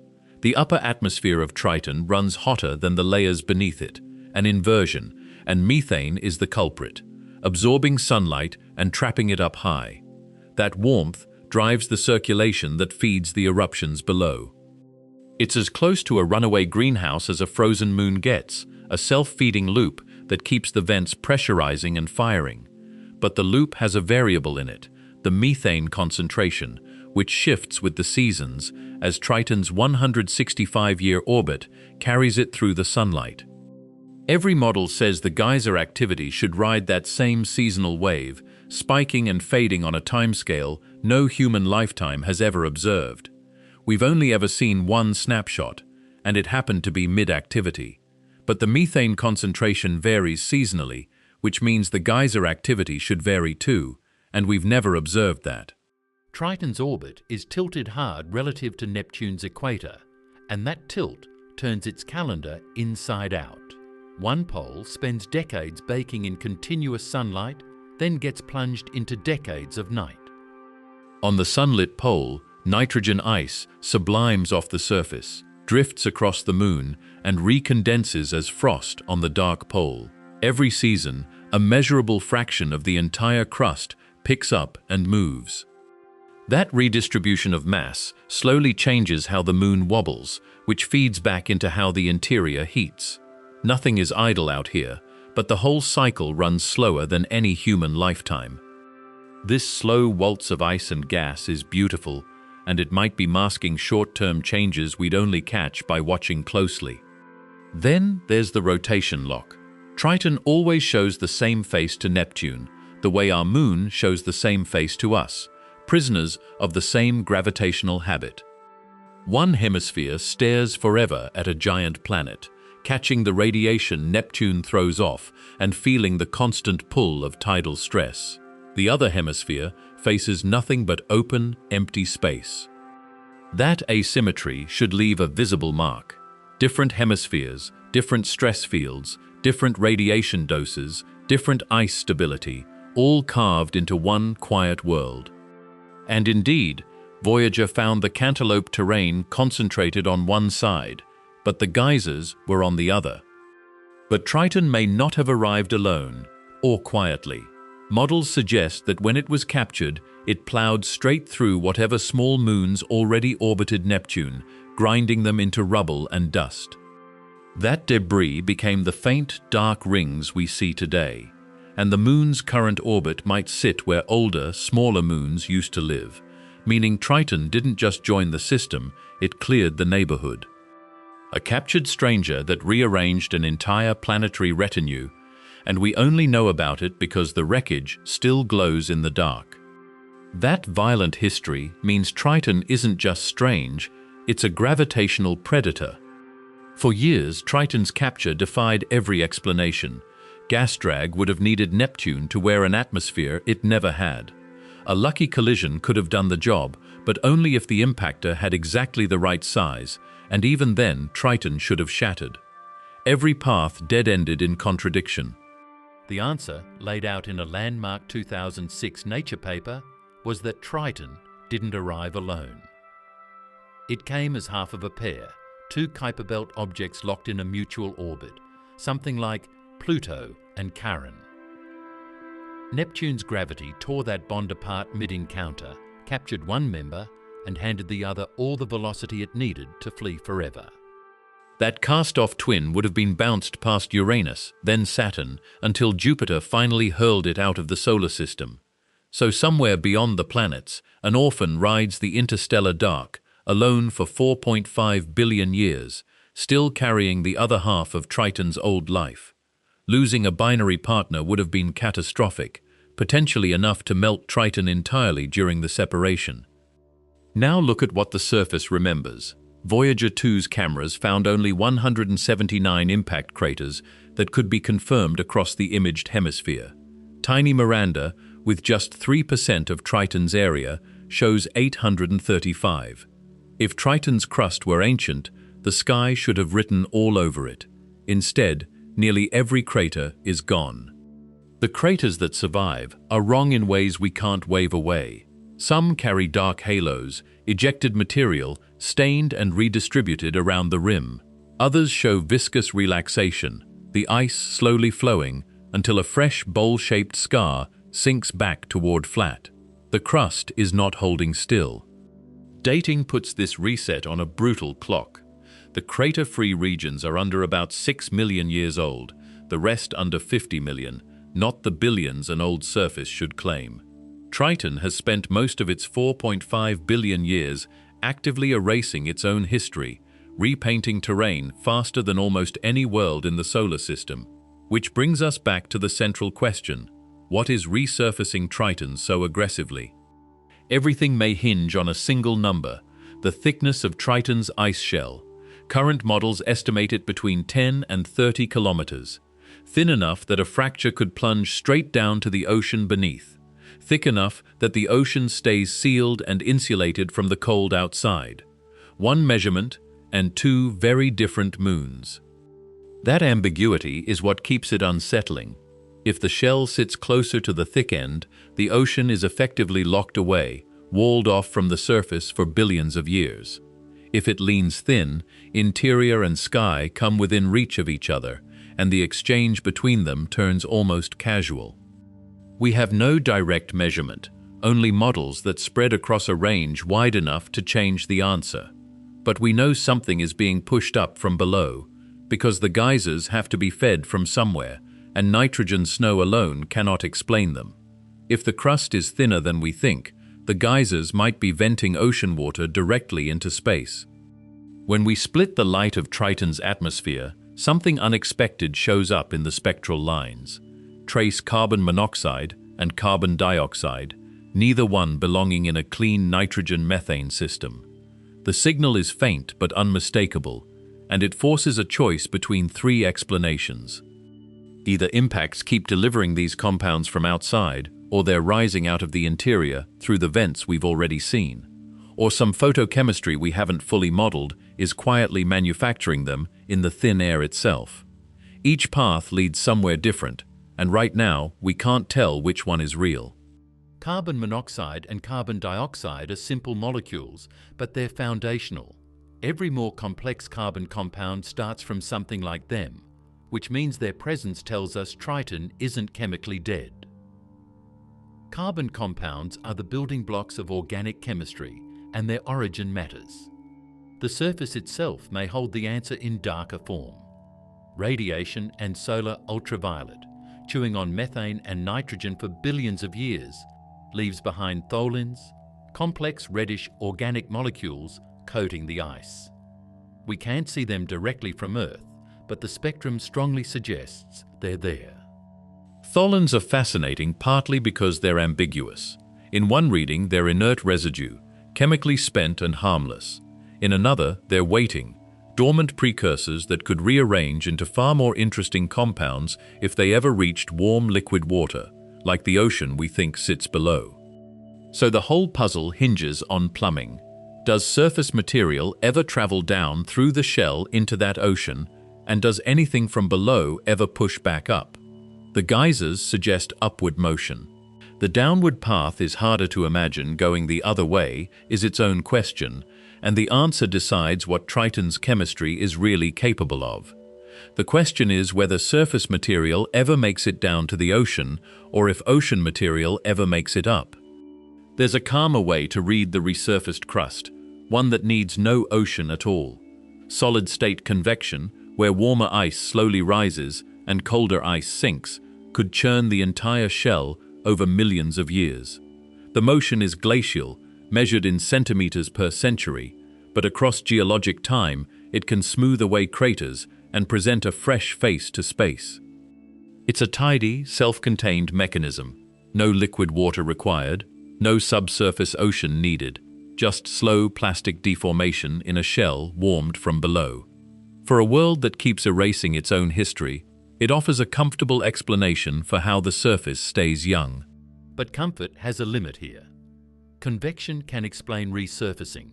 The upper atmosphere of Triton runs hotter than the layers beneath it, an inversion, and methane is the culprit, absorbing sunlight and trapping it up high. That warmth drives the circulation that feeds the eruptions below. It's as close to a runaway greenhouse as a frozen moon gets, a self-feeding loop that keeps the vents pressurizing and firing. But the loop has a variable in it, the methane concentration, which shifts with the seasons as Triton's 165-year orbit carries it through the sunlight. Every model says the geyser activity should ride that same seasonal wave, spiking and fading on a timescale no human lifetime has ever observed. We've only ever seen one snapshot, and it happened to be mid-activity. But the methane concentration varies seasonally, which means the geyser activity should vary too, and we've never observed that. Triton's orbit is tilted hard relative to Neptune's equator, and that tilt turns its calendar inside out. One pole spends decades baking in continuous sunlight, then gets plunged into decades of night. On the sunlit pole, nitrogen ice sublimes off the surface, drifts across the moon, and recondenses as frost on the dark pole. Every season, a measurable fraction of the entire crust picks up and moves. That redistribution of mass slowly changes how the moon wobbles, which feeds back into how the interior heats. Nothing is idle out here, but the whole cycle runs slower than any human lifetime. This slow waltz of ice and gas is beautiful, and it might be masking short-term changes we'd only catch by watching closely. Then there's the rotation lock. Triton always shows the same face to Neptune, the way our moon shows the same face to us, prisoners of the same gravitational habit. One hemisphere stares forever at a giant planet, catching the radiation Neptune throws off and feeling the constant pull of tidal stress. The other hemisphere faces nothing but open, empty space. That asymmetry should leave a visible mark. Different hemispheres, different stress fields, different radiation doses, different ice stability, all carved into one quiet world. And indeed, Voyager found the cantaloupe terrain concentrated on one side, but the geysers were on the other. But Triton may not have arrived alone, or quietly. Models suggest that when it was captured, it plowed straight through whatever small moons already orbited Neptune, grinding them into rubble and dust. That debris became the faint, dark rings we see today, and the moon's current orbit might sit where older, smaller moons used to live, meaning Triton didn't just join the system, it cleared the neighborhood. A captured stranger that rearranged an entire planetary retinue, and we only know about it because the wreckage still glows in the dark. That violent history means Triton isn't just strange, it's a gravitational predator. For years, Triton's capture defied every explanation. Gas drag would have needed Neptune to wear an atmosphere it never had. A lucky collision could have done the job, but only if the impactor had exactly the right size, and even then, Triton should have shattered. Every path dead-ended in contradiction. The answer, laid out in a landmark 2006 Nature paper, was that Triton didn't arrive alone. It came as half of a pair, two Kuiper Belt objects locked in a mutual orbit, something like Pluto and Charon. Neptune's gravity tore that bond apart mid-encounter, captured one member, and handed the other all the velocity it needed to flee forever. That cast-off twin would have been bounced past Uranus, then Saturn, until Jupiter finally hurled it out of the solar system. So somewhere beyond the planets, an orphan rides the interstellar dark, alone for 4.5 billion years, still carrying the other half of Triton's old life. Losing a binary partner would have been catastrophic, potentially enough to melt Triton entirely during the separation. Now look at what the surface remembers. Voyager 2's cameras found only 179 impact craters that could be confirmed across the imaged hemisphere. Tiny Miranda, with just 3% of Triton's area, shows 835. If Triton's crust were ancient, the sky should have written all over it. Instead, nearly every crater is gone. The craters that survive are wrong in ways we can't wave away. Some carry dark halos, ejected material, stained and redistributed around the rim. Others show viscous relaxation, the ice slowly flowing until a fresh bowl-shaped scar sinks back toward flat. The crust is not holding still. Dating puts this reset on a brutal clock. The crater-free regions are under about 6 million years old, the rest under 50 million, not the billions an old surface should claim. Triton has spent most of its 4.5 billion years actively erasing its own history, repainting terrain faster than almost any world in the solar system. Which brings us back to the central question: what is resurfacing Triton so aggressively? Everything may hinge on a single number, the thickness of Triton's ice shell. Current models estimate it between 10 and 30 kilometers, thin enough that a fracture could plunge straight down to the ocean beneath. thick enough that the ocean stays sealed and insulated from the cold outside. One measurement and two very different moons. That ambiguity is what keeps it unsettling. If the shell sits closer to the thick end, the ocean is effectively locked away, walled off from the surface for billions of years. If it leans thin, interior and sky come within reach of each other, and the exchange between them turns almost casual. We have no direct measurement, only models that spread across a range wide enough to change the answer. But we know something is being pushed up from below, because the geysers have to be fed from somewhere, and nitrogen snow alone cannot explain them. If the crust is thinner than we think, the geysers might be venting ocean water directly into space. When we split the light of Triton's atmosphere, something unexpected shows up in the spectral lines. Trace carbon monoxide and carbon dioxide, neither one belonging in a clean nitrogen-methane system. The signal is faint but unmistakable, and it forces a choice between three explanations. Either impacts keep delivering these compounds from outside, or they're rising out of the interior through the vents we've already seen. Or some photochemistry we haven't fully modeled is quietly manufacturing them in the thin air itself. Each path leads somewhere different, and right now we can't tell which one is real. Carbon monoxide and carbon dioxide are simple molecules, but they're foundational. Every more complex carbon compound starts from something like them, which means their presence tells us Triton isn't chemically dead. Carbon compounds are the building blocks of organic chemistry, and their origin matters. The surface itself may hold the answer in darker form. Radiation and solar ultraviolet, chewing on methane and nitrogen for billions of years, leaves behind tholins, complex reddish organic molecules coating the ice. We can't see them directly from Earth, but the spectrum strongly suggests they're there. Tholins are fascinating partly because they're ambiguous. In one reading, they're inert residue, chemically spent and harmless. In another, they're waiting, dormant precursors that could rearrange into far more interesting compounds if they ever reached warm liquid water, like the ocean we think sits below. So the whole puzzle hinges on plumbing. Does surface material ever travel down through the shell into that ocean, and does anything from below ever push back up? The geysers suggest upward motion. The downward path is harder to imagine. Going the other way is its own question, and the answer decides what Triton's chemistry is really capable of. The question is whether surface material ever makes it down to the ocean, or if ocean material ever makes it up. There's a calmer way to read the resurfaced crust, one that needs no ocean at all. Solid-state convection, where warmer ice slowly rises and colder ice sinks, could churn the entire shell over millions of years. The motion is glacial, measured in centimeters per century, but across geologic time it can smooth away craters and present a fresh face to space. It's a tidy, self-contained mechanism. No liquid water required, no subsurface ocean needed, just slow plastic deformation in a shell warmed from below. For a world that keeps erasing its own history, it offers a comfortable explanation for how the surface stays young. But comfort has a limit here. Convection can explain resurfacing.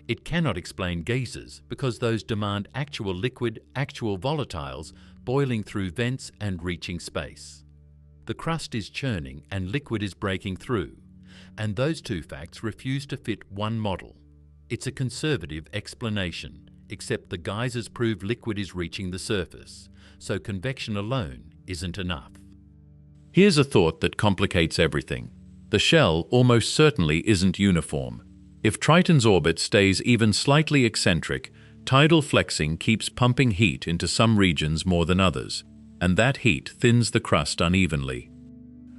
It cannot explain geysers because those demand actual liquid, actual volatiles boiling through vents and reaching space. The crust is churning and liquid is breaking through, and those two facts refuse to fit one model. It's a conservative explanation, except the geysers prove liquid is reaching the surface, so convection alone isn't enough. Here's a thought that complicates everything. The shell almost certainly isn't uniform. If Triton's orbit stays even slightly eccentric, tidal flexing keeps pumping heat into some regions more than others, and that heat thins the crust unevenly.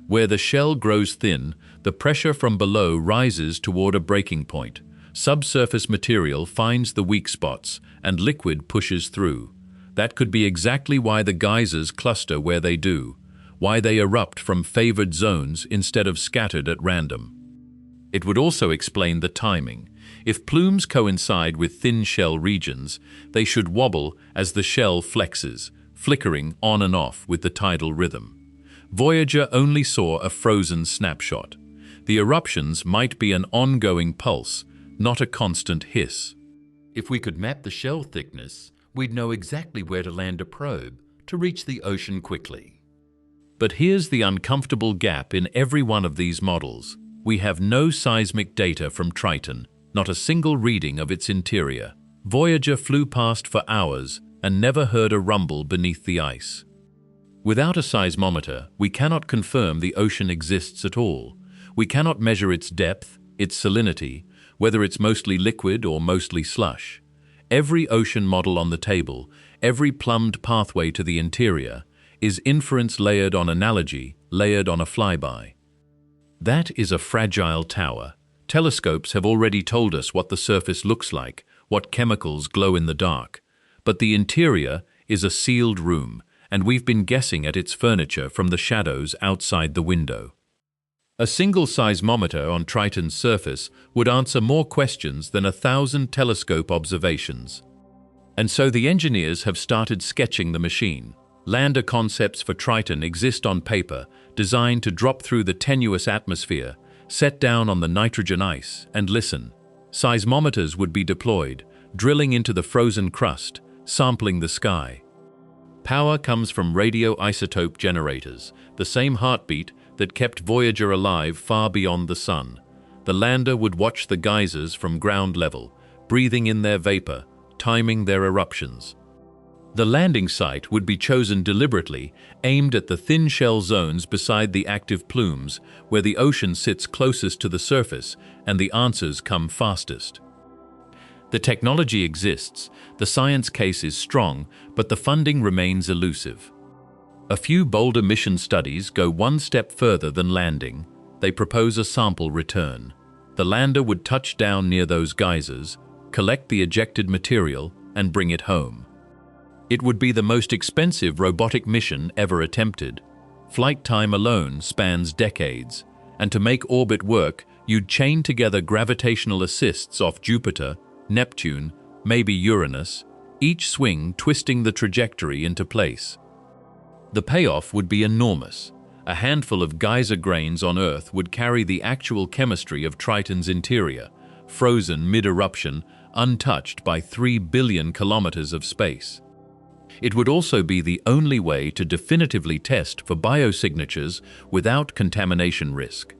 Where the shell grows thin, the pressure from below rises toward a breaking point. Subsurface material finds the weak spots, and liquid pushes through. That could be exactly why the geysers cluster where they do, why they erupt from favored zones instead of scattered at random. It would also explain the timing. If plumes coincide with thin shell regions, they should wobble as the shell flexes, flickering on and off with the tidal rhythm. Voyager only saw a frozen snapshot. The eruptions might be an ongoing pulse, not a constant hiss. If we could map the shell thickness, we'd know exactly where to land a probe to reach the ocean quickly. But here's the uncomfortable gap in every one of these models. We have no seismic data from Triton, not a single reading of its interior. Voyager flew past for hours and never heard a rumble beneath the ice. Without a seismometer, we cannot confirm the ocean exists at all. We cannot measure its depth, its salinity, whether it's mostly liquid or mostly slush. Every ocean model on the table, every plumbed pathway to the interior, is inference layered on analogy, layered on a flyby. That is a fragile tower. Telescopes have already told us what the surface looks like, what chemicals glow in the dark. But the interior is a sealed room, and we've been guessing at its furniture from the shadows outside the window. A single seismometer on Triton's surface would answer more questions than 1,000 telescope observations. And so the engineers have started sketching the machine. Lander concepts for Triton exist on paper, designed to drop through the tenuous atmosphere, set down on the nitrogen ice, and listen. Seismometers would be deployed, drilling into the frozen crust, sampling the sky. Power comes from radioisotope generators, the same heartbeat that kept Voyager alive far beyond the sun. The lander would watch the geysers from ground level, breathing in their vapor, timing their eruptions. The landing site would be chosen deliberately, aimed at the thin shell zones beside the active plumes, where the ocean sits closest to the surface and the answers come fastest. The technology exists, the science case is strong, but the funding remains elusive. A few bolder mission studies go one step further than landing. They propose a sample return. The lander would touch down near those geysers, collect the ejected material, and bring it home. It would be the most expensive robotic mission ever attempted. Flight time alone spans decades, and to make orbit work, you'd chain together gravitational assists off Jupiter, Neptune, maybe Uranus, each swing twisting the trajectory into place. The payoff would be enormous. A handful of geyser grains on Earth would carry the actual chemistry of Triton's interior, frozen mid-eruption, untouched by 3 billion kilometers of space. It would also be the only way to definitively test for biosignatures without contamination risk.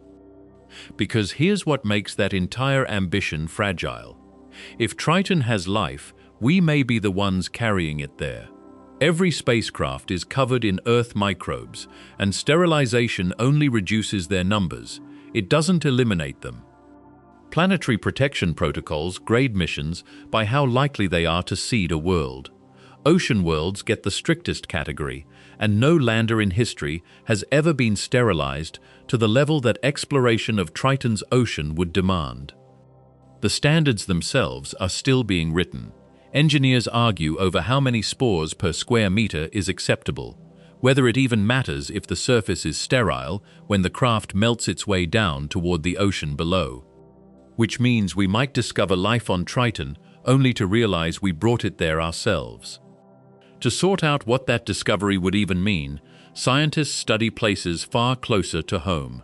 Because here's what makes that entire ambition fragile. If Triton has life, we may be the ones carrying it there. Every spacecraft is covered in Earth microbes, and sterilization only reduces their numbers. It doesn't eliminate them. Planetary protection protocols grade missions by how likely they are to seed a world. Ocean worlds get the strictest category, and no lander in history has ever been sterilized to the level that exploration of Triton's ocean would demand. The standards themselves are still being written. Engineers argue over how many spores per square meter is acceptable, whether it even matters if the surface is sterile when the craft melts its way down toward the ocean below. Which means we might discover life on Triton only to realize we brought it there ourselves. To sort out what that discovery would even mean, scientists study places far closer to home.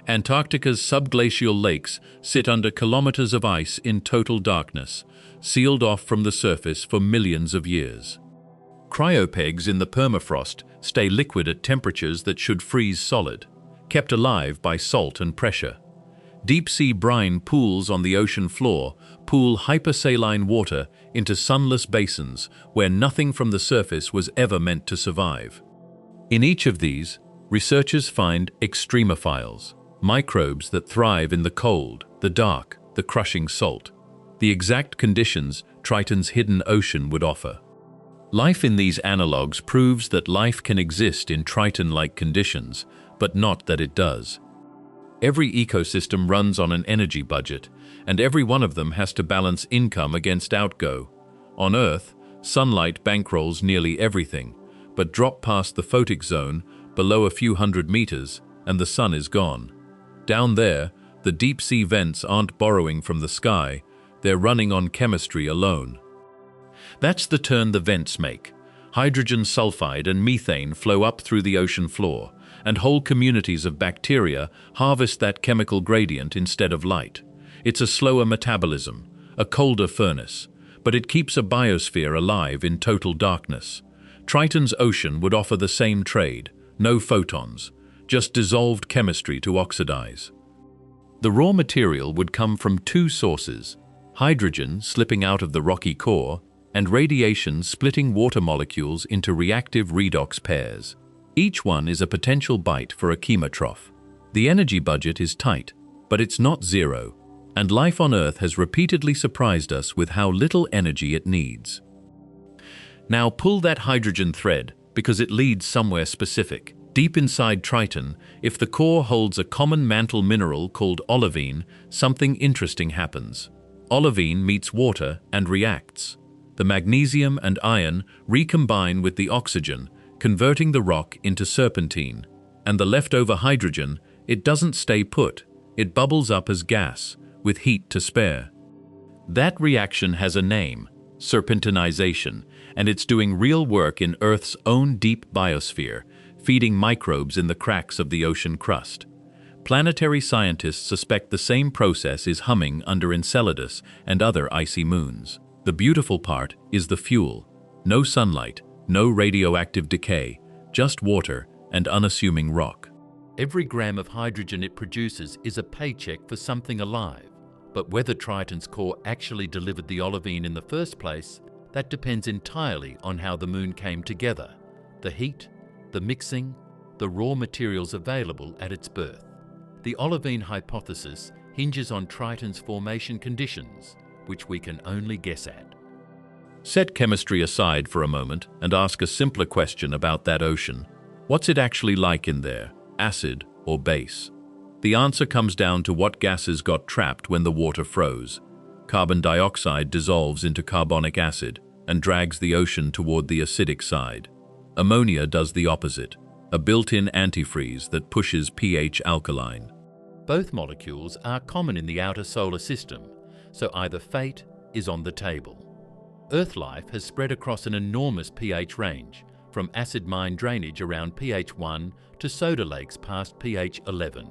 Antarctica's subglacial lakes sit under kilometers of ice in total darkness, sealed off from the surface for millions of years. Cryopegs in the permafrost stay liquid at temperatures that should freeze solid, kept alive by salt and pressure. Deep-sea brine pools on the ocean floor pool hypersaline water into sunless basins where nothing from the surface was ever meant to survive. In each of these, researchers find extremophiles, microbes that thrive in the cold, the dark, the crushing salt, the exact conditions Triton's hidden ocean would offer. Life in these analogues proves that life can exist in Triton-like conditions, but not that it does. Every ecosystem runs on an energy budget, and every one of them has to balance income against outgo. On Earth, sunlight bankrolls nearly everything, but drop past the photic zone, below a few hundred meters, and the sun is gone. Down there, the deep-sea vents aren't borrowing from the sky, they're running on chemistry alone. That's the turn the vents make. Hydrogen sulfide and methane flow up through the ocean floor, and whole communities of bacteria harvest that chemical gradient instead of light. It's a slower metabolism, a colder furnace, but it keeps a biosphere alive in total darkness. Triton's ocean would offer the same trade, no photons, just dissolved chemistry to oxidize. The raw material would come from two sources: hydrogen slipping out of the rocky core and radiation splitting water molecules into reactive redox pairs. Each one is a potential bite for a chemotroph. The energy budget is tight, but it's not zero, and life on Earth has repeatedly surprised us with how little energy it needs. Now pull that hydrogen thread, because it leads somewhere specific. Deep inside Triton, if the core holds a common mantle mineral called olivine, something interesting happens. Olivine meets water and reacts. The magnesium and iron recombine with the oxygen, converting the rock into serpentine. And the leftover hydrogen, it doesn't stay put. It bubbles up as gas, with heat to spare. That reaction has a name: serpentinization, and it's doing real work in Earth's own deep biosphere, feeding microbes in the cracks of the ocean crust. Planetary scientists suspect the same process is humming under Enceladus and other icy moons. The beautiful part is the fuel. No sunlight, no radioactive decay, just water and unassuming rock. Every gram of hydrogen it produces is a paycheck for something alive. But whether Triton's core actually delivered the olivine in the first place, that depends entirely on how the moon came together. The heat, the mixing, the raw materials available at its birth. The olivine hypothesis hinges on Triton's formation conditions, which we can only guess at. Set chemistry aside for a moment and ask a simpler question about that ocean. What's it actually like in there, acid or base? The answer comes down to what gases got trapped when the water froze. Carbon dioxide dissolves into carbonic acid and drags the ocean toward the acidic side. Ammonia does the opposite, a built-in antifreeze that pushes pH alkaline. Both molecules are common in the outer solar system, so either fate is on the table. Earth life has spread across an enormous pH range, from acid mine drainage around pH 1 to soda lakes past pH 11.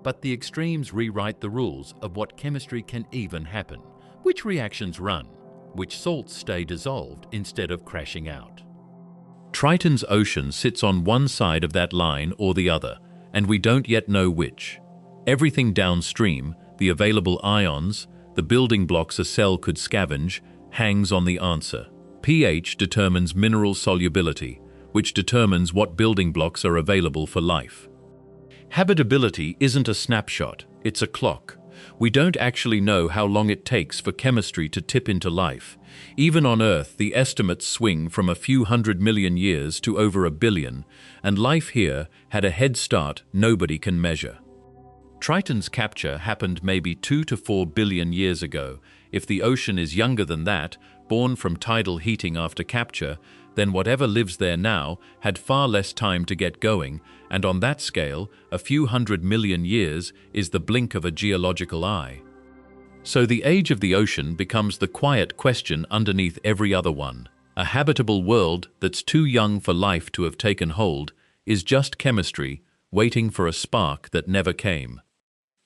But the extremes rewrite the rules of what chemistry can even happen, which reactions run, which salts stay dissolved instead of crashing out. Triton's ocean sits on one side of that line or the other, and we don't yet know which. Everything downstream, the available ions, the building blocks a cell could scavenge, hangs on the answer. pH determines mineral solubility, which determines what building blocks are available for life. Habitability isn't a snapshot, it's a clock. We don't actually know how long it takes for chemistry to tip into life. Even on Earth, the estimates swing from a few 100 million years to over 1 billion, and life here had a head start nobody can measure. Triton's capture happened maybe 2 to 4 billion years ago. If the ocean is younger than that, born from tidal heating after capture, then whatever lives there now had far less time to get going, and on that scale, a few 100 million years is the blink of a geological eye. So the age of the ocean becomes the quiet question underneath every other one. A habitable world that's too young for life to have taken hold is just chemistry waiting for a spark that never came.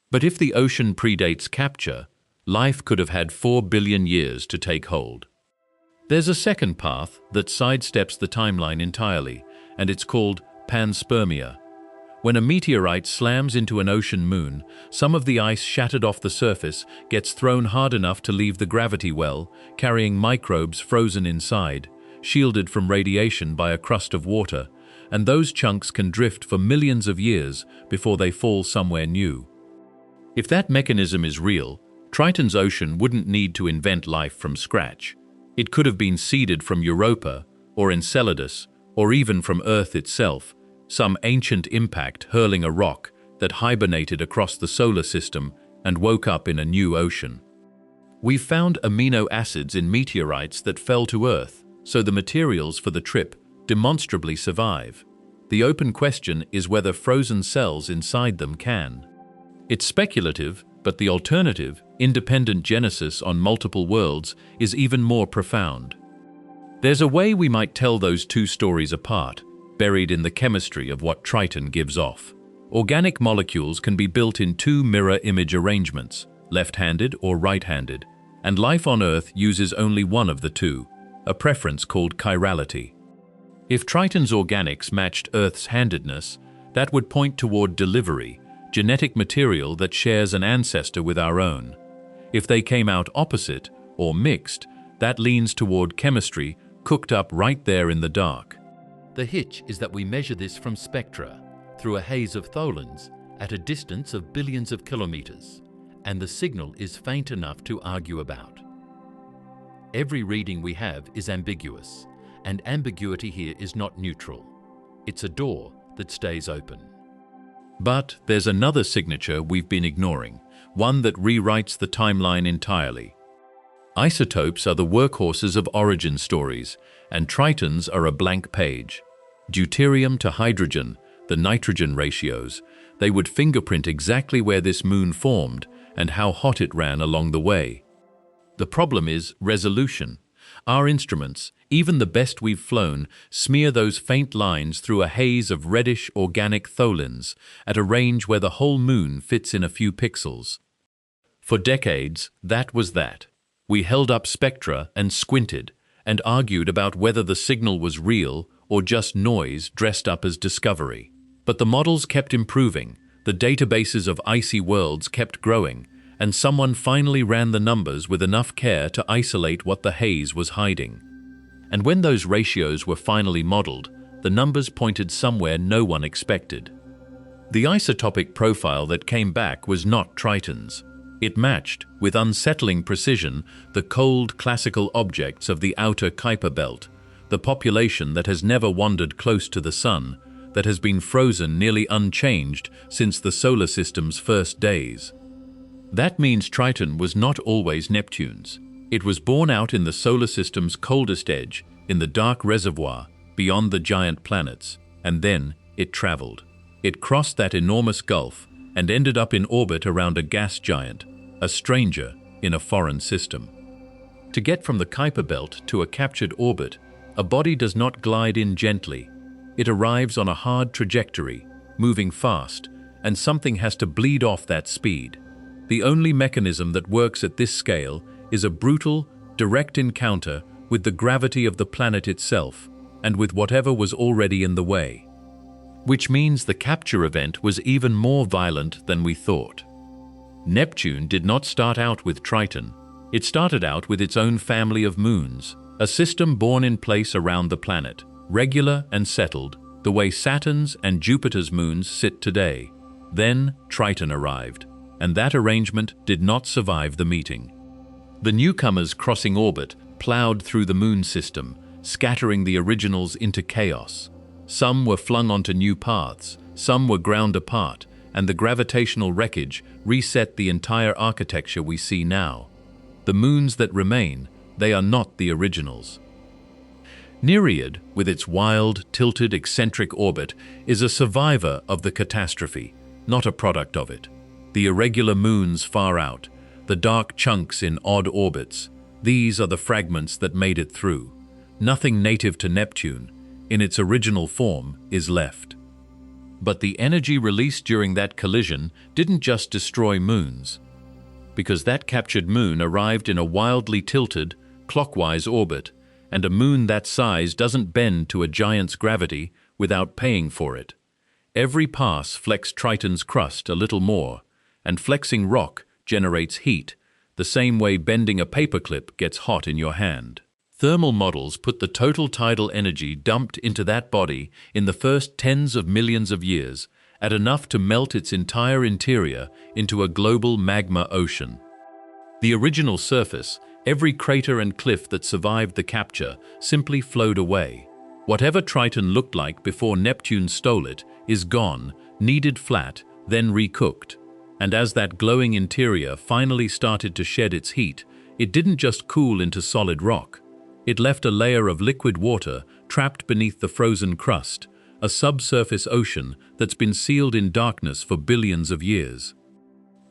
But if the ocean predates capture, life could have had 4 billion years to take hold. There's a second path that sidesteps the timeline entirely, and it's called panspermia. When a meteorite slams into an ocean moon, some of the ice shattered off the surface gets thrown hard enough to leave the gravity well, carrying microbes frozen inside, shielded from radiation by a crust of water, and those chunks can drift for millions of years before they fall somewhere new. If that mechanism is real, Triton's ocean wouldn't need to invent life from scratch. It could have been seeded from Europa or Enceladus, or even from Earth itself, some ancient impact hurling a rock that hibernated across the solar system and woke up in a new ocean. We've found amino acids in meteorites that fell to Earth, so the materials for the trip demonstrably survive. The open question is whether frozen cells inside them can. It's speculative, but the alternative, independent genesis on multiple worlds, is even more profound. There's a way we might tell those two stories apart, buried in the chemistry of what Triton gives off. Organic molecules can be built in two mirror image arrangements, left-handed or right-handed, and life on Earth uses only one of the two, a preference called chirality. If Triton's organics matched Earth's handedness, that would point toward delivery, genetic material that shares an ancestor with our own. If they came out opposite, or mixed, that leans toward chemistry cooked up right there in the dark. The hitch is that we measure this from spectra, through a haze of tholins, at a distance of billions of kilometers, and the signal is faint enough to argue about. Every reading we have is ambiguous, and ambiguity here is not neutral. It's a door that stays open. But there's another signature we've been ignoring, one that rewrites the timeline entirely. Isotopes are the workhorses of origin stories, and Tritons are a blank page. Deuterium to hydrogen, the nitrogen ratios, they would fingerprint exactly where this moon formed and how hot it ran along the way. The problem is resolution. Our instruments, even the best we've flown, smear those faint lines through a haze of reddish organic tholins at a range where the whole moon fits in a few pixels. For decades, that was that. We held up spectra and squinted and argued about whether the signal was real or just noise dressed up as discovery. But the models kept improving, the databases of icy worlds kept growing, and someone finally ran the numbers with enough care to isolate what the haze was hiding. And when those ratios were finally modeled, the numbers pointed somewhere no one expected. The isotopic profile that came back was not Triton's. It matched, with unsettling precision, the cold classical objects of the outer Kuiper Belt, the population that has never wandered close to the sun, that has been frozen nearly unchanged since the solar system's first days. That means Triton was not always Neptune's. It was born out in the solar system's coldest edge, in the dark reservoir, beyond the giant planets, and then it traveled. It crossed that enormous gulf and ended up in orbit around a gas giant, a stranger in a foreign system. To get from the Kuiper Belt to a captured orbit, a body does not glide in gently. It arrives on a hard trajectory, moving fast, and something has to bleed off that speed. The only mechanism that works at this scale is a brutal, direct encounter with the gravity of the planet itself and with whatever was already in the way. Which means the capture event was even more violent than we thought. Neptune did not start out with Triton. It started out with its own family of moons, a system born in place around the planet, regular and settled, the way Saturn's and Jupiter's moons sit today. Then Triton arrived, and that arrangement did not survive the meeting. The newcomers crossing orbit plowed through the moon system, scattering the originals into chaos. Some were flung onto new paths, some were ground apart, and the gravitational wreckage reset the entire architecture we see now. The moons that remain, they are not the originals. Nereid, with its wild, tilted, eccentric orbit, is a survivor of the catastrophe, not a product of it. The irregular moons far out, the dark chunks in odd orbits, these are the fragments that made it through. Nothing native to Neptune, in its original form, is left. But the energy released during that collision didn't just destroy moons, because that captured moon arrived in a wildly tilted, clockwise orbit, and a moon that size doesn't bend to a giant's gravity without paying for it. Every pass flexed Triton's crust a little more, and flexing rock generates heat, the same way bending a paperclip gets hot in your hand. Thermal models put the total tidal energy dumped into that body in the first tens of millions of years at enough to melt its entire interior into a global magma ocean. The original surface, every crater and cliff that survived the capture, simply flowed away. Whatever Triton looked like before Neptune stole it is gone, kneaded flat, then recooked. And as that glowing interior finally started to shed its heat, it didn't just cool into solid rock. It left a layer of liquid water trapped beneath the frozen crust, a subsurface ocean that's been sealed in darkness for billions of years.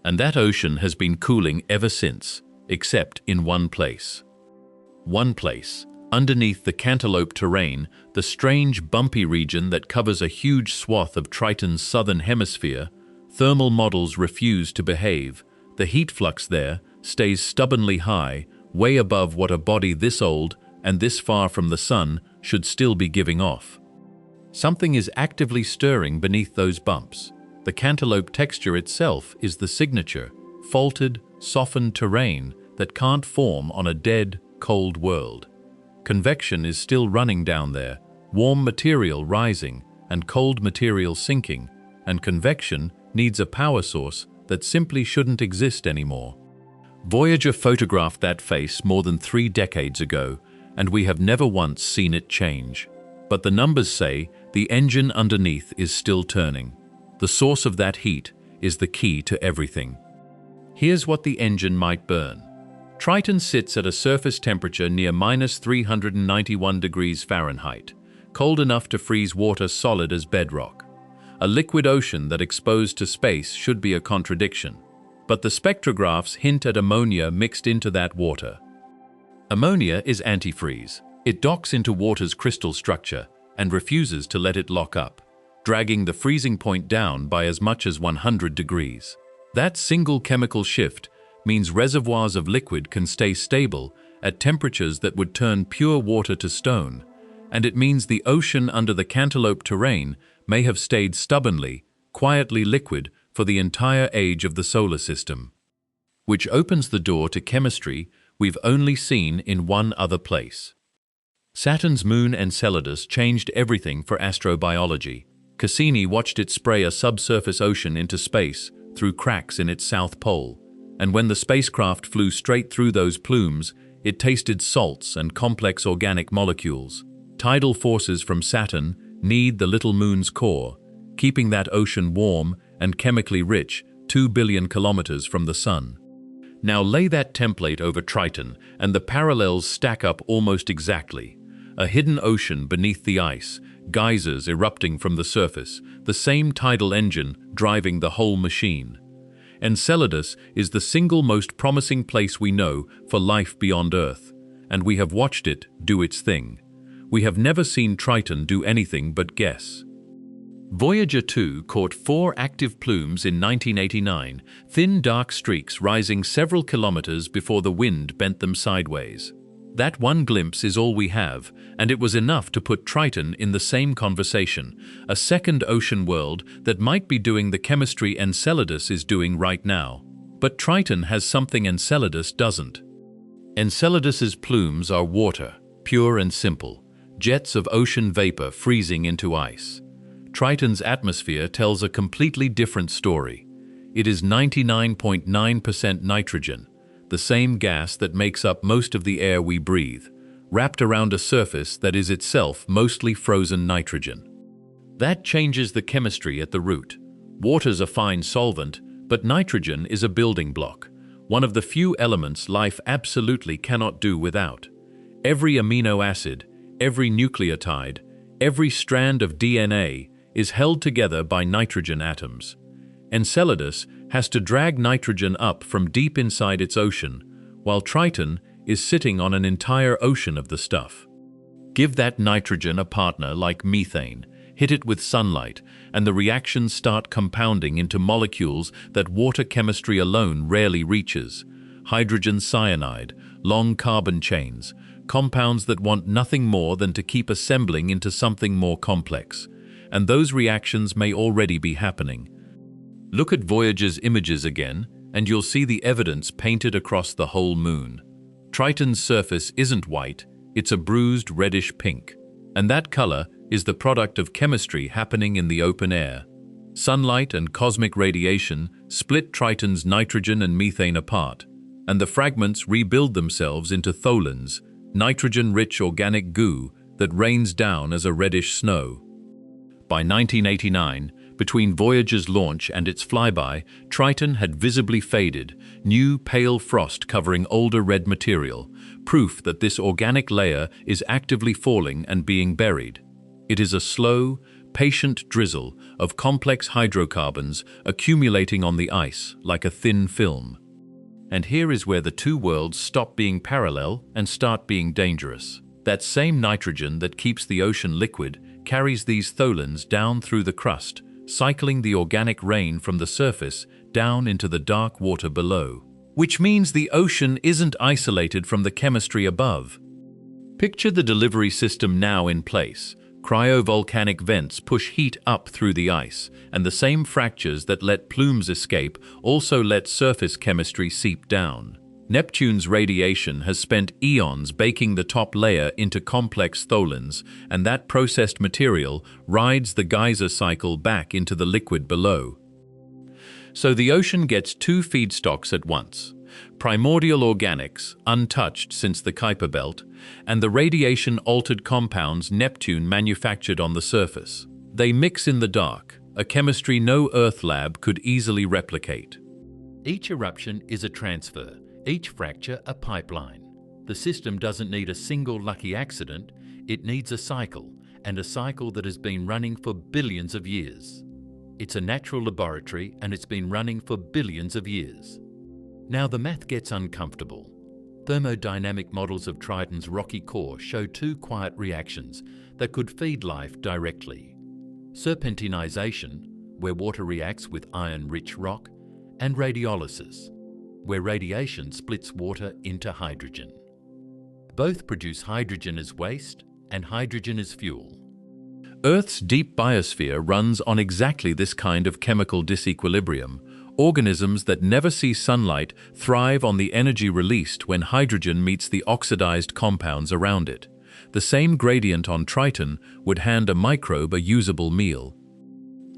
And that ocean has been cooling ever since, except in one place. One place, Underneath the cantaloupe terrain, the strange bumpy region that covers a huge swath of Triton's southern hemisphere, thermal models refuse to behave. The heat flux there stays stubbornly high, way above what a body this old and this far from the sun should still be giving off. Something is actively stirring beneath those bumps. The cantaloupe texture itself is the signature, faulted, softened terrain that can't form on a dead, cold world. Convection is still running down there, warm material rising and cold material sinking, and convection needs a power source that simply shouldn't exist anymore. Voyager photographed that face more than 3 decades ago, and we have never once seen it change. But the numbers say the engine underneath is still turning. The source of that heat is the key to everything. Here's what the engine might burn. Triton sits at a surface temperature near -391 degrees Fahrenheit, cold enough to freeze water solid as bedrock. A liquid ocean that exposed to space should be a contradiction. But the spectrographs hint at ammonia mixed into that water. Ammonia is antifreeze. It docks into water's crystal structure and refuses to let it lock up, dragging the freezing point down by as much as 100 degrees. That single chemical shift means reservoirs of liquid can stay stable at temperatures that would turn pure water to stone, and it means the ocean under the cantaloupe terrain may have stayed stubbornly, quietly liquid for the entire age of the solar system, which opens the door to chemistry we've only seen in one other place. Saturn's moon Enceladus changed everything for astrobiology. Cassini watched it spray a subsurface ocean into space through cracks in its south pole, and when the spacecraft flew straight through those plumes, it tasted salts and complex organic molecules. Tidal forces from Saturn knead the little moon's core, keeping that ocean warm and chemically rich 2 billion kilometers from the sun. Now lay that template over Triton, and the parallels stack up almost exactly. A hidden ocean beneath the ice, geysers erupting from the surface, the same tidal engine driving the whole machine. Enceladus is the single most promising place we know for life beyond Earth, and we have watched it do its thing. We have never seen Triton do anything but guess. Voyager 2 caught 4 active plumes in 1989, thin dark streaks rising several kilometers before the wind bent them sideways. That one glimpse is all we have, and it was enough to put Triton in the same conversation, a second ocean world that might be doing the chemistry Enceladus is doing right now. But Triton has something Enceladus doesn't. Enceladus's plumes are water, pure and simple, jets of ocean vapor freezing into ice. Triton's atmosphere tells a completely different story. It is 99.9% nitrogen, the same gas that makes up most of the air we breathe, wrapped around a surface that is itself mostly frozen nitrogen. That changes the chemistry at the root. Water's a fine solvent, but nitrogen is a building block, one of the few elements life absolutely cannot do without. Every amino acid, every nucleotide, every strand of DNA is held together by nitrogen atoms. Enceladus has to drag nitrogen up from deep inside its ocean, while Triton is sitting on an entire ocean of the stuff. Give that nitrogen a partner like methane, hit it with sunlight, and the reactions start compounding into molecules that water chemistry alone rarely reaches. Hydrogen cyanide, long carbon chains, compounds that want nothing more than to keep assembling into something more complex. And those reactions may already be happening. Look at Voyager's images again, and you'll see the evidence painted across the whole moon. Triton's surface isn't white, it's a bruised reddish pink. And that color is the product of chemistry happening in the open air. Sunlight and cosmic radiation split Triton's nitrogen and methane apart, and the fragments rebuild themselves into tholins, nitrogen-rich organic goo that rains down as a reddish snow. By 1989, between Voyager's launch and its flyby, Triton had visibly faded, new pale frost covering older red material, proof that this organic layer is actively falling and being buried. It is a slow, patient drizzle of complex hydrocarbons accumulating on the ice like a thin film. And here is where the two worlds stop being parallel and start being dangerous. That same nitrogen that keeps the ocean liquid carries these tholins down through the crust, cycling the organic rain from the surface down into the dark water below. Which means the ocean isn't isolated from the chemistry above. Picture the delivery system now in place. Cryovolcanic vents push heat up through the ice, and the same fractures that let plumes escape also let surface chemistry seep down. Neptune's radiation has spent eons baking the top layer into complex tholins, and that processed material rides the geyser cycle back into the liquid below. So the ocean gets two feedstocks at once: primordial organics, untouched since the Kuiper Belt, and the radiation-altered compounds Neptune manufactured on the surface. They mix in the dark, a chemistry no Earth lab could easily replicate. Each eruption is a transfer, each fracture a pipeline. The system doesn't need a single lucky accident, it needs a cycle, and a cycle that has been running for billions of years. It's a natural laboratory, and it's been running for billions of years. Now the math gets uncomfortable. Thermodynamic models of Triton's rocky core show two quiet reactions that could feed life directly: serpentinization, where water reacts with iron-rich rock, and radiolysis, where radiation splits water into hydrogen. Both produce hydrogen as waste and hydrogen as fuel. Earth's deep biosphere runs on exactly this kind of chemical disequilibrium. Organisms that never see sunlight thrive on the energy released when hydrogen meets the oxidized compounds around it. The same gradient on Triton would hand a microbe a usable meal.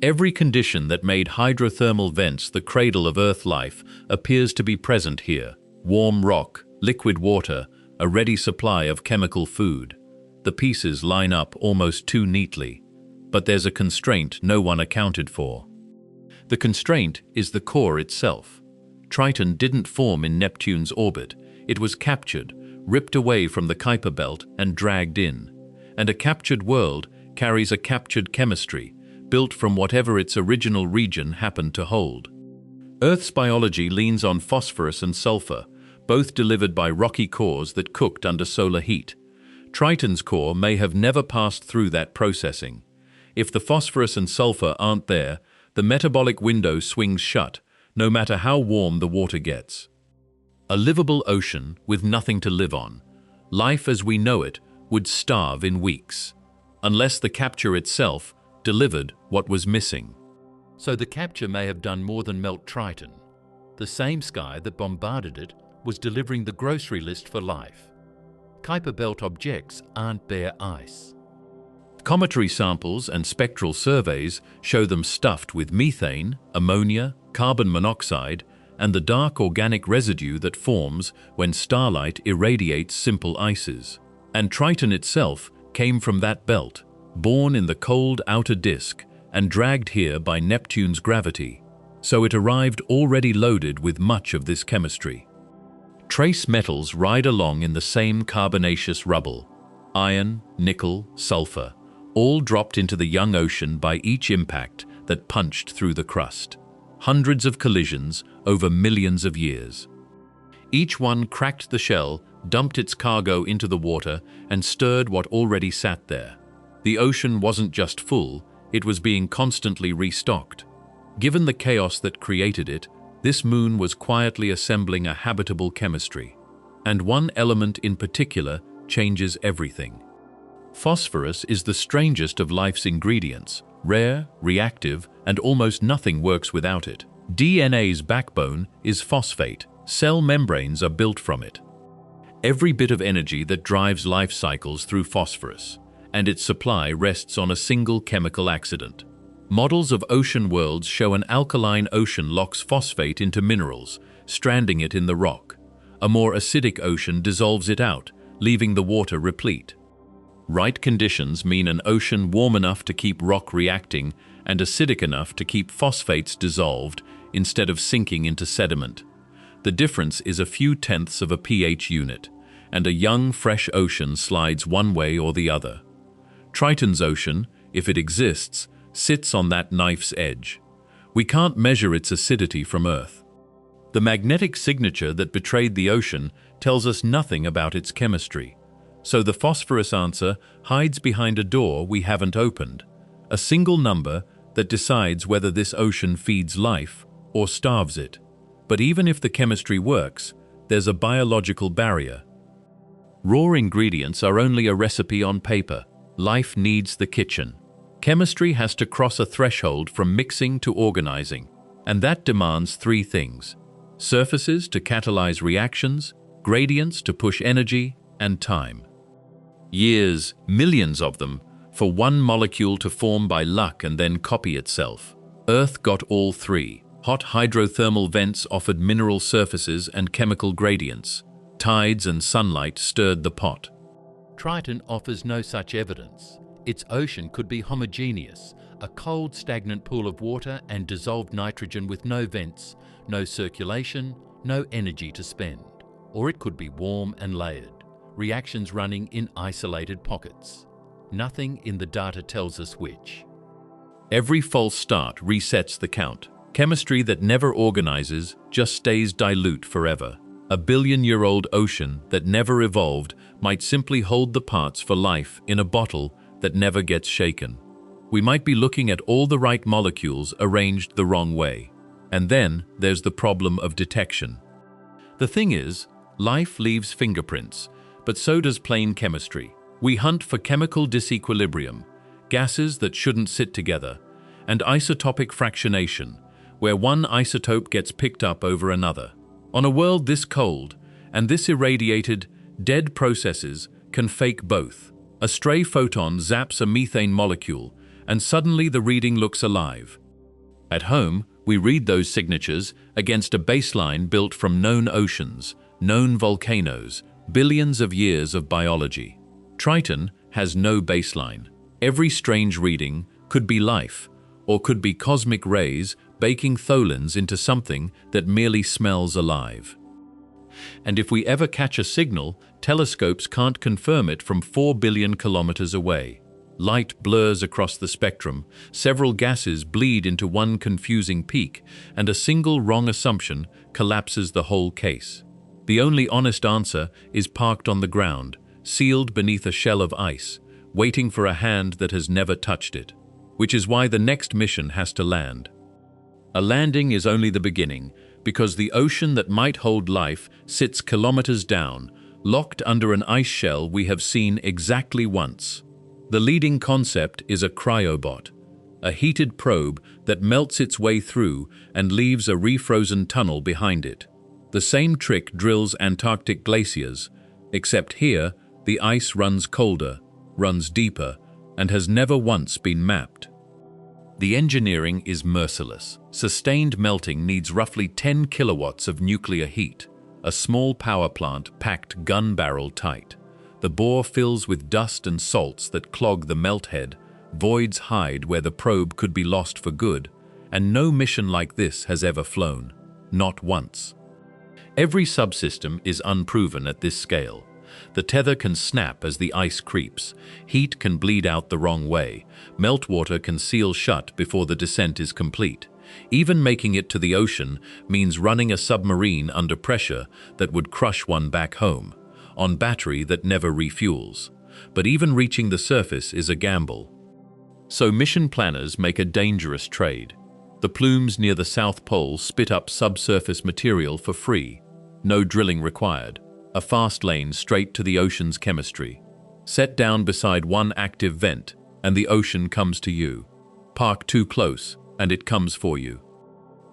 Every condition that made hydrothermal vents the cradle of Earth life appears to be present here: warm rock, liquid water, a ready supply of chemical food. The pieces line up almost too neatly, but there's a constraint no one accounted for. The constraint is the core itself. Triton didn't form in Neptune's orbit. It was captured, ripped away from the Kuiper Belt and dragged in. And a captured world carries a captured chemistry, built from whatever its original region happened to hold. Earth's biology leans on phosphorus and sulfur, both delivered by rocky cores that cooked under solar heat. Triton's core may have never passed through that processing. If the phosphorus and sulfur aren't there, the metabolic window swings shut, no matter how warm the water gets. A livable ocean with nothing to live on. Life as we know it would starve in weeks, unless the capture itself delivered what was missing. So the capture may have done more than melt Triton. The same sky that bombarded it was delivering the grocery list for life. Kuiper Belt objects aren't bare ice. Cometary samples and spectral surveys show them stuffed with methane, ammonia, carbon monoxide, and the dark organic residue that forms when starlight irradiates simple ices. And Triton itself came from that belt, born in the cold outer disk and dragged here by Neptune's gravity, so it arrived already loaded with much of this chemistry. Trace metals ride along in the same carbonaceous rubble: iron, nickel, sulfur, all dropped into the young ocean by each impact that punched through the crust. Hundreds of collisions over millions of years. Each one cracked the shell, dumped its cargo into the water, and stirred what already sat there. The ocean wasn't just full, it was being constantly restocked. Given the chaos that created it, this moon was quietly assembling a habitable chemistry. And one element in particular changes everything. Phosphorus is the strangest of life's ingredients, rare, reactive, and almost nothing works without it. DNA's backbone is phosphate. Cell membranes are built from it. Every bit of energy that drives life cycles through phosphorus, and its supply rests on a single chemical accident. Models of ocean worlds show an alkaline ocean locks phosphate into minerals, stranding it in the rock. A more acidic ocean dissolves it out, leaving the water replete. Right conditions mean an ocean warm enough to keep rock reacting and acidic enough to keep phosphates dissolved instead of sinking into sediment. The difference is a few tenths of a pH unit, and a young, fresh ocean slides one way or the other. Triton's ocean, if it exists, sits on that knife's edge. We can't measure its acidity from Earth. The magnetic signature that betrayed the ocean tells us nothing about its chemistry. So the phosphorus answer hides behind a door we haven't opened, a single number that decides whether this ocean feeds life or starves it. But even if the chemistry works, there's a biological barrier. Raw ingredients are only a recipe on paper. Life needs the kitchen. Chemistry has to cross a threshold from mixing to organizing, and that demands three things: surfaces to catalyze reactions, gradients to push energy, and time. Years, millions of them, for one molecule to form by luck and then copy itself. Earth got all three. Hot hydrothermal vents offered mineral surfaces and chemical gradients. Tides and sunlight stirred the pot. Triton offers no such evidence. Its ocean could be homogeneous, a cold, stagnant pool of water and dissolved nitrogen with no vents, no circulation, no energy to spend. Or it could be warm and layered, reactions running in isolated pockets. Nothing in the data tells us which. Every false start resets the count. Chemistry that never organizes just stays dilute forever. A billion-year-old ocean that never evolved might simply hold the parts for life in a bottle that never gets shaken. We might be looking at all the right molecules arranged the wrong way. And then there's the problem of detection. The thing is, life leaves fingerprints, but so does plain chemistry. We hunt for chemical disequilibrium, gases that shouldn't sit together, and isotopic fractionation, where one isotope gets picked up over another. On a world this cold and this irradiated, dead processes can fake both. A stray photon zaps a methane molecule, and suddenly the reading looks alive. At home, we read those signatures against a baseline built from known oceans, known volcanoes, billions of years of biology. Triton has no baseline. Every strange reading could be life, or could be cosmic rays baking tholins into something that merely smells alive. And if we ever catch a signal, telescopes can't confirm it from 4 billion kilometers away. Light blurs across the spectrum, several gases bleed into one confusing peak, and a single wrong assumption collapses the whole case. The only honest answer is parked on the ground, sealed beneath a shell of ice, waiting for a hand that has never touched it. Which is why the next mission has to land. A landing is only the beginning, because the ocean that might hold life sits kilometers down, locked under an ice shell we have seen exactly once. The leading concept is a cryobot, a heated probe that melts its way through and leaves a refrozen tunnel behind it. The same trick drills Antarctic glaciers, except here the ice runs colder, runs deeper, and has never once been mapped. The engineering is merciless. Sustained melting needs roughly 10 kilowatts of nuclear heat, a small power plant packed gun barrel tight. The bore fills with dust and salts that clog the melt head, voids hide where the probe could be lost for good, and no mission like this has ever flown, not once. Every subsystem is unproven at this scale. The tether can snap as the ice creeps, heat can bleed out the wrong way, meltwater can seal shut before the descent is complete. Even making it to the ocean means running a submarine under pressure that would crush one back home, on battery that never refuels. But even reaching the surface is a gamble. So mission planners make a dangerous trade. The plumes near the South Pole spit up subsurface material for free, no drilling required. A fast lane straight to the ocean's chemistry. Set down beside one active vent, and the ocean comes to you. Park too close, and it comes for you.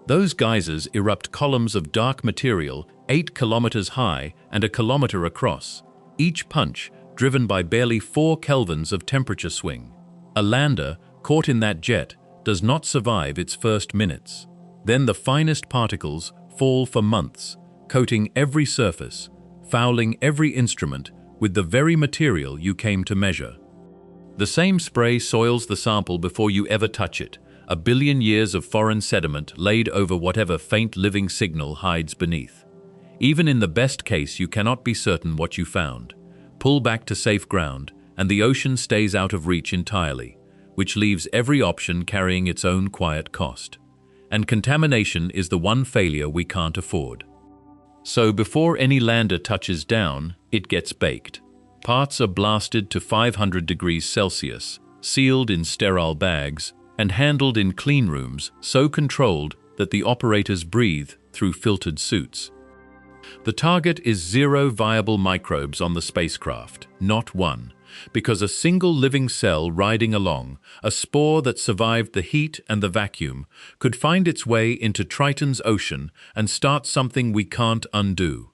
Those geysers erupt columns of dark material 8 kilometers high and a kilometer across, each punch driven by barely 4 kelvins of temperature swing. A lander caught in that jet does not survive its first minutes. Then the finest particles fall for months, coating every surface, fouling every instrument with the very material you came to measure. The same spray soils the sample before you ever touch it, a billion years of foreign sediment laid over whatever faint living signal hides beneath. Even in the best case, you cannot be certain what you found. Pull back to safe ground, and the ocean stays out of reach entirely, which leaves every option carrying its own quiet cost. And contamination is the one failure we can't afford. So before any lander touches down, it gets baked. Parts are blasted to 500 degrees Celsius, sealed in sterile bags, and handled in clean rooms so controlled that the operators breathe through filtered suits. The target is 0 viable microbes on the spacecraft, not one, because a single living cell riding along, a spore that survived the heat and the vacuum, could find its way into Triton's ocean and start something we can't undo.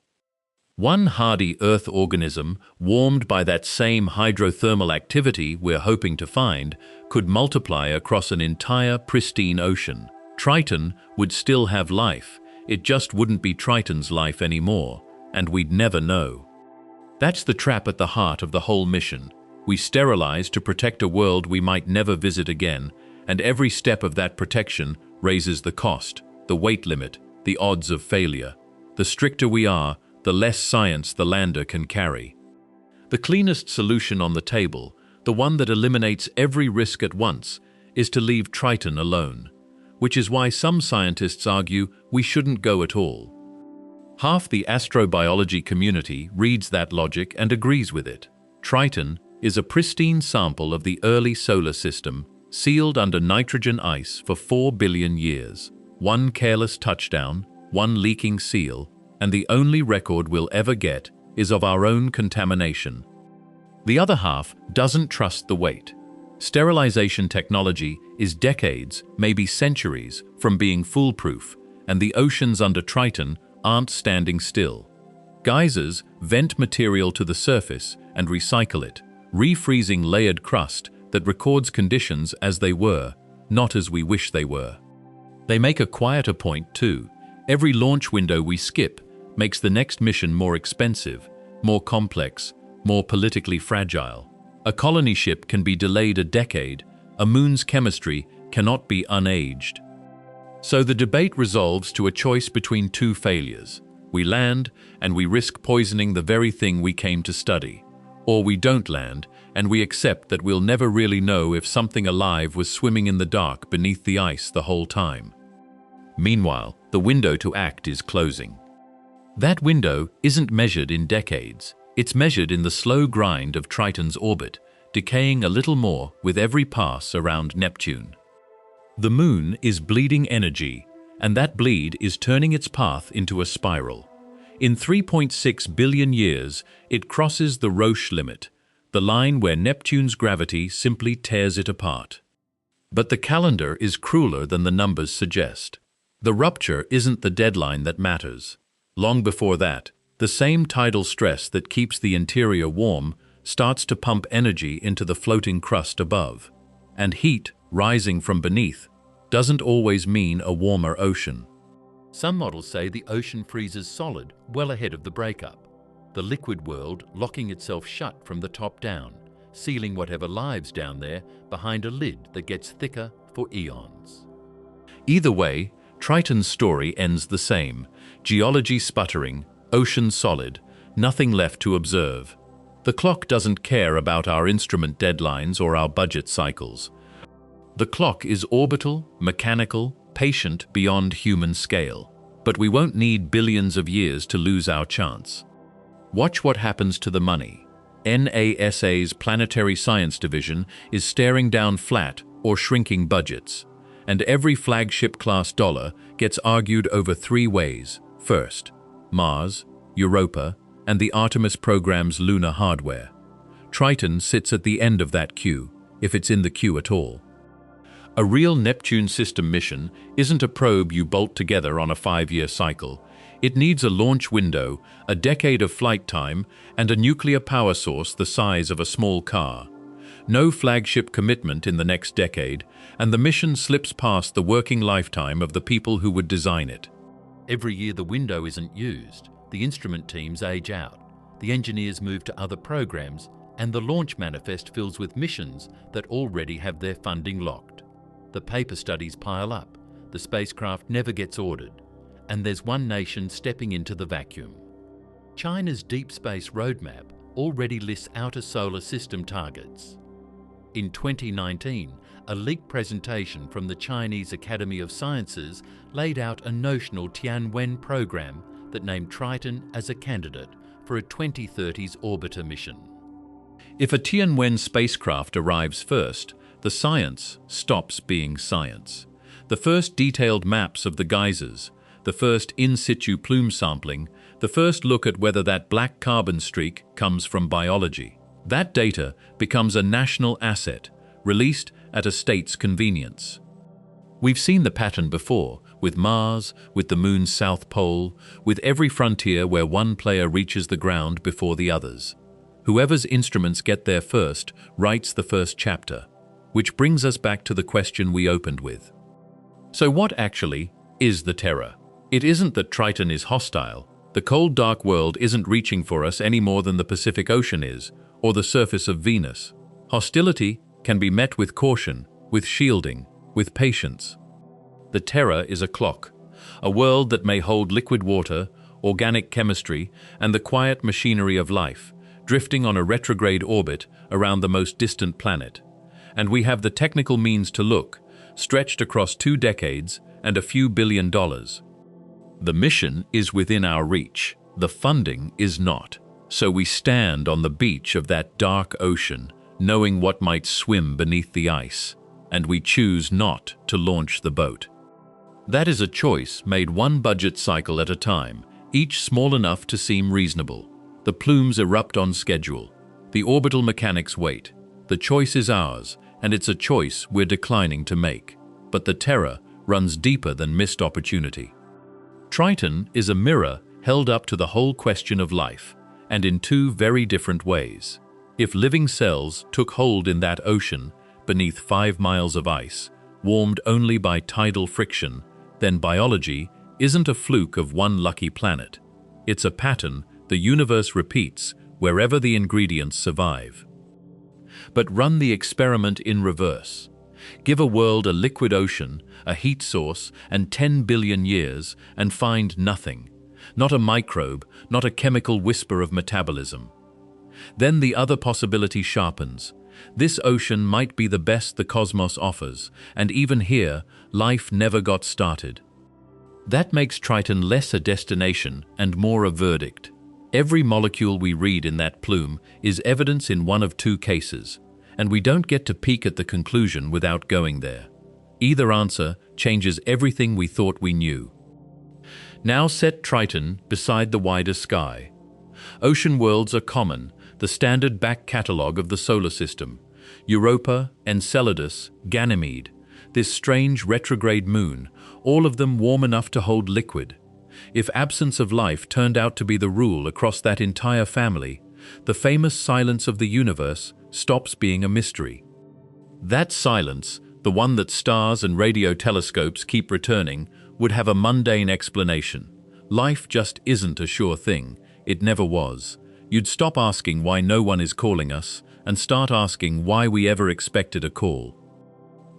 One hardy Earth organism, warmed by that same hydrothermal activity we're hoping to find, could multiply across an entire pristine ocean. Triton would still have life, it just wouldn't be Triton's life anymore, and we'd never know. That's the trap at the heart of the whole mission. We sterilize to protect a world we might never visit again, and every step of that protection raises the cost, the weight limit, the odds of failure. The stricter we are, the less science the lander can carry. The cleanest solution on the table, the one that eliminates every risk at once, is to leave Triton alone, which is why some scientists argue we shouldn't go at all. Half the astrobiology community reads that logic and agrees with it. Triton is a pristine sample of the early solar system, sealed under nitrogen ice for 4 billion years. One careless touchdown, one leaking seal, and the only record we'll ever get is of our own contamination. The other half doesn't trust the weight. Sterilization technology is decades, maybe centuries, from being foolproof, and the oceans under Triton aren't standing still. Geysers vent material to the surface and recycle it, refreezing layered crust that records conditions as they were, not as we wish they were. They make a quieter point too. Every launch window we skip makes the next mission more expensive, more complex, more politically fragile. A colony ship can be delayed a decade, a moon's chemistry cannot be unaged. So the debate resolves to a choice between two failures. We land, and we risk poisoning the very thing we came to study. Or we don't land, and we accept that we'll never really know if something alive was swimming in the dark beneath the ice the whole time. Meanwhile, the window to act is closing. That window isn't measured in decades. It's measured in the slow grind of Triton's orbit, decaying a little more with every pass around Neptune. The moon is bleeding energy, and that bleed is turning its path into a spiral. In 3.6 billion years, it crosses the Roche limit, the line where Neptune's gravity simply tears it apart. But the calendar is crueler than the numbers suggest. The rupture isn't the deadline that matters. Long before that, the same tidal stress that keeps the interior warm starts to pump energy into the floating crust above. And heat, rising from beneath, doesn't always mean a warmer ocean. Some models say the ocean freezes solid well ahead of the breakup, the liquid world locking itself shut from the top down, sealing whatever lives down there behind a lid that gets thicker for eons. Either way, Triton's story ends the same: geology sputtering, ocean solid, nothing left to observe. The clock doesn't care about our instrument deadlines or our budget cycles. The clock is orbital, mechanical, patient beyond human scale. But we won't need billions of years to lose our chance. Watch what happens to the money. NASA's Planetary Science Division is staring down flat or shrinking budgets, and every flagship-class dollar gets argued over 3 ways. First, Mars, Europa, and the Artemis program's lunar hardware. Triton sits at the end of that queue, if it's in the queue at all. A real Neptune system mission isn't a probe you bolt together on a 5-year cycle. It needs a launch window, a decade of flight time, and a nuclear power source the size of a small car. No flagship commitment in the next decade, and the mission slips past the working lifetime of the people who would design it. Every year the window isn't used, the instrument teams age out, the engineers move to other programs, and the launch manifest fills with missions that already have their funding locked. The paper studies pile up, the spacecraft never gets ordered, and there's one nation stepping into the vacuum. China's Deep Space Roadmap already lists outer solar system targets. In 2019, a leaked presentation from the Chinese Academy of Sciences laid out a notional Tianwen program that named Triton as a candidate for a 2030s orbiter mission. If a Tianwen spacecraft arrives first, the science stops being science. The first detailed maps of the geysers, the first in-situ plume sampling, the first look at whether that black carbon streak comes from biology. That data becomes a national asset, released at a state's convenience. We've seen the pattern before, with Mars, with the Moon's south pole, with every frontier where one player reaches the ground before the others. Whoever's instruments get there first writes the first chapter, which brings us back to the question we opened with. So what actually is the Terror? It isn't that Triton is hostile. The cold, dark world isn't reaching for us any more than the Pacific Ocean is, or the surface of Venus. Hostility can be met with caution, with shielding, with patience. The Terror is a clock, a world that may hold liquid water, organic chemistry, and the quiet machinery of life, drifting on a retrograde orbit around the most distant planet. And we have the technical means to look, stretched across 2 decades and a few $1 billion. The mission is within our reach. The funding is not. So we stand on the beach of that dark ocean, knowing what might swim beneath the ice, and we choose not to launch the boat. That is a choice made one budget cycle at a time, each small enough to seem reasonable. The plumes erupt on schedule. The orbital mechanics wait. The choice is ours, and it's a choice we're declining to make. But the Terror runs deeper than missed opportunity. Triton is a mirror held up to the whole question of life, and in 2 very different ways. If living cells took hold in that ocean, beneath 5 miles of ice, warmed only by tidal friction, then biology isn't a fluke of one lucky planet. It's a pattern the universe repeats wherever the ingredients survive. But run the experiment in reverse. Give a world a liquid ocean, a heat source, and 10 billion years, and find nothing. Not a microbe, not a chemical whisper of metabolism. Then the other possibility sharpens. This ocean might be the best the cosmos offers, and even here, life never got started. That makes Triton less a destination and more a verdict. Every molecule we read in that plume is evidence in one of 2 cases, and we don't get to peek at the conclusion without going there. Either answer changes everything we thought we knew. Now set Triton beside the wider sky. Ocean worlds are common, the standard back catalogue of the solar system. Europa, Enceladus, Ganymede, this strange retrograde moon, all of them warm enough to hold liquid. If absence of life turned out to be the rule across that entire family, the famous silence of the universe stops being a mystery. That silence, the one that stars and radio telescopes keep returning, would have a mundane explanation. Life just isn't a sure thing. It never was. You'd stop asking why no one is calling us and start asking why we ever expected a call.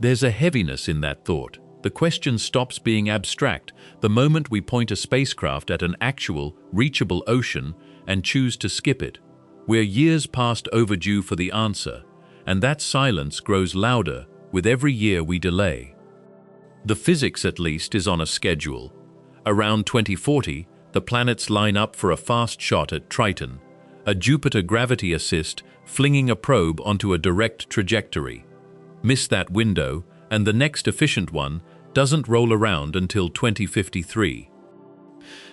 There's a heaviness in that thought. The question stops being abstract the moment we point a spacecraft at an actual, reachable ocean and choose to skip it. We're years past overdue for the answer, and that silence grows louder with every year we delay. The physics, at least, is on a schedule. Around 2040, the planets line up for a fast shot at Triton, a Jupiter gravity assist flinging a probe onto a direct trajectory. Miss that window, and the next efficient one doesn't roll around until 2053.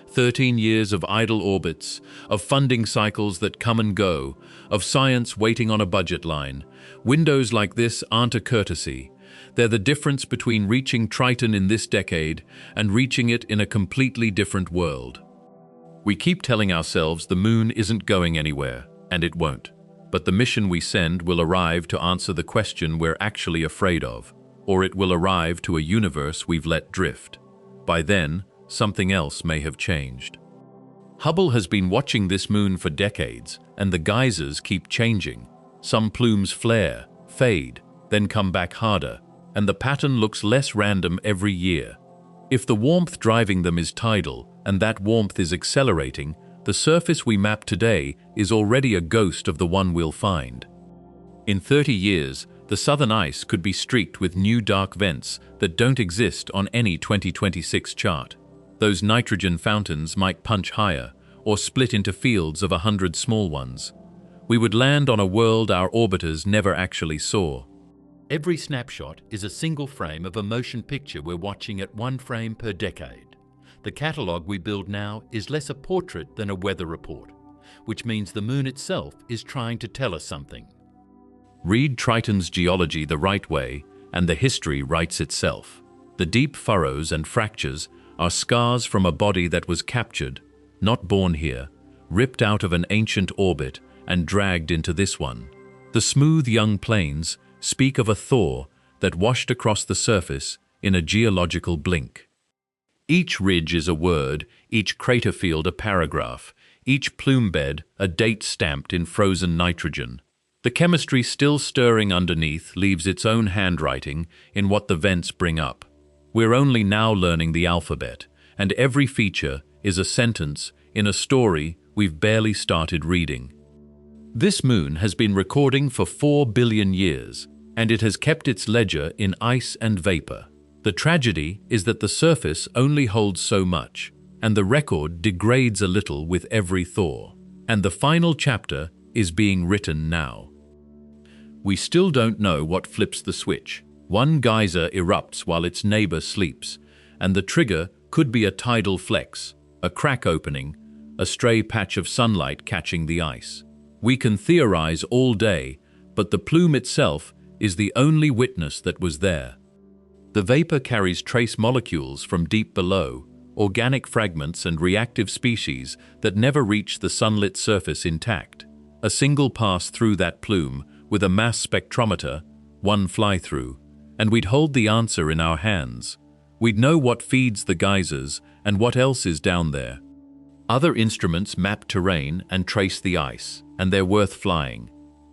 13 years of idle orbits, of funding cycles that come and go, of science waiting on a budget line. Windows like this aren't a courtesy. They're the difference between reaching Triton in this decade and reaching it in a completely different world. We keep telling ourselves the moon isn't going anywhere, and it won't. But the mission we send will arrive to answer the question we're actually afraid of, or it will arrive to a universe we've let drift. By then, something else may have changed. Hubble has been watching this moon for decades, and the geysers keep changing. Some plumes flare, fade, then come back harder, and the pattern looks less random every year. If the warmth driving them is tidal, and that warmth is accelerating, the surface we map today is already a ghost of the one we'll find. In 30 years, the southern ice could be streaked with new dark vents that don't exist on any 2026 chart. Those nitrogen fountains might punch higher, or split into fields of 100 small ones. We would land on a world our orbiters never actually saw. Every snapshot is a single frame of a motion picture we're watching at 1 frame per decade. The catalogue we build now is less a portrait than a weather report, which means the Moon itself is trying to tell us something. Read Triton's geology the right way, and the history writes itself. The deep furrows and fractures are scars from a body that was captured, not born here, ripped out of an ancient orbit and dragged into this one. The smooth young plains speak of a thaw that washed across the surface in a geological blink. Each ridge is a word, each crater field a paragraph, each plume bed a date stamped in frozen nitrogen. The chemistry still stirring underneath leaves its own handwriting in what the vents bring up. We're only now learning the alphabet, and every feature is a sentence in a story we've barely started reading. This moon has been recording for 4 billion years, and it has kept its ledger in ice and vapor. The tragedy is that the surface only holds so much, and the record degrades a little with every thaw. And the final chapter is being written now. We still don't know what flips the switch. One geyser erupts while its neighbor sleeps, and the trigger could be a tidal flex, a crack opening, a stray patch of sunlight catching the ice. We can theorize all day, but the plume itself is the only witness that was there. The vapor carries trace molecules from deep below, organic fragments and reactive species that never reach the sunlit surface intact. A single pass through that plume with a mass spectrometer, one fly-through, and we'd hold the answer in our hands. We'd know what feeds the geysers and what else is down there. Other instruments map terrain and trace the ice, and they're worth flying.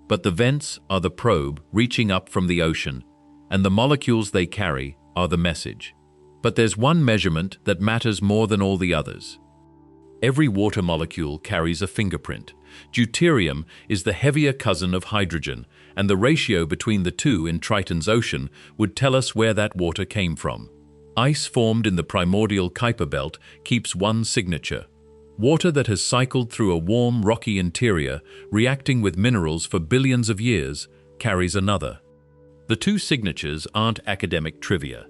But the vents are the probe reaching up from the ocean, and the molecules they carry are the message. But there's one measurement that matters more than all the others. Every water molecule carries a fingerprint. Deuterium is the heavier cousin of hydrogen, and the ratio between the two in Triton's ocean would tell us where that water came from. Ice formed in the primordial Kuiper Belt keeps one signature. Water that has cycled through a warm, rocky interior, reacting with minerals for billions of years, carries another. The two signatures aren't academic trivia.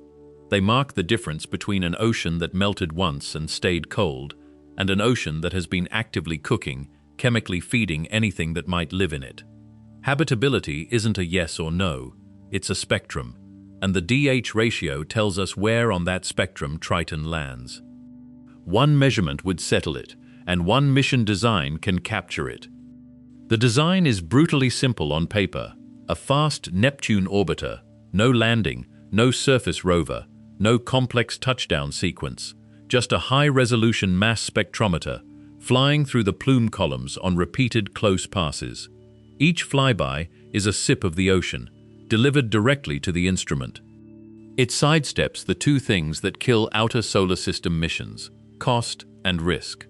They mark the difference between an ocean that melted once and stayed cold, and an ocean that has been actively cooking, chemically feeding anything that might live in it. Habitability isn't a yes or no, it's a spectrum, and the DH ratio tells us where on that spectrum Triton lands. One measurement would settle it, and one mission design can capture it. The design is brutally simple on paper. A fast Neptune orbiter, no landing, no surface rover, no complex touchdown sequence, just a high-resolution mass spectrometer, flying through the plume columns on repeated close passes. Each flyby is a sip of the ocean, delivered directly to the instrument. It sidesteps the two things that kill outer solar system missions: cost and risk.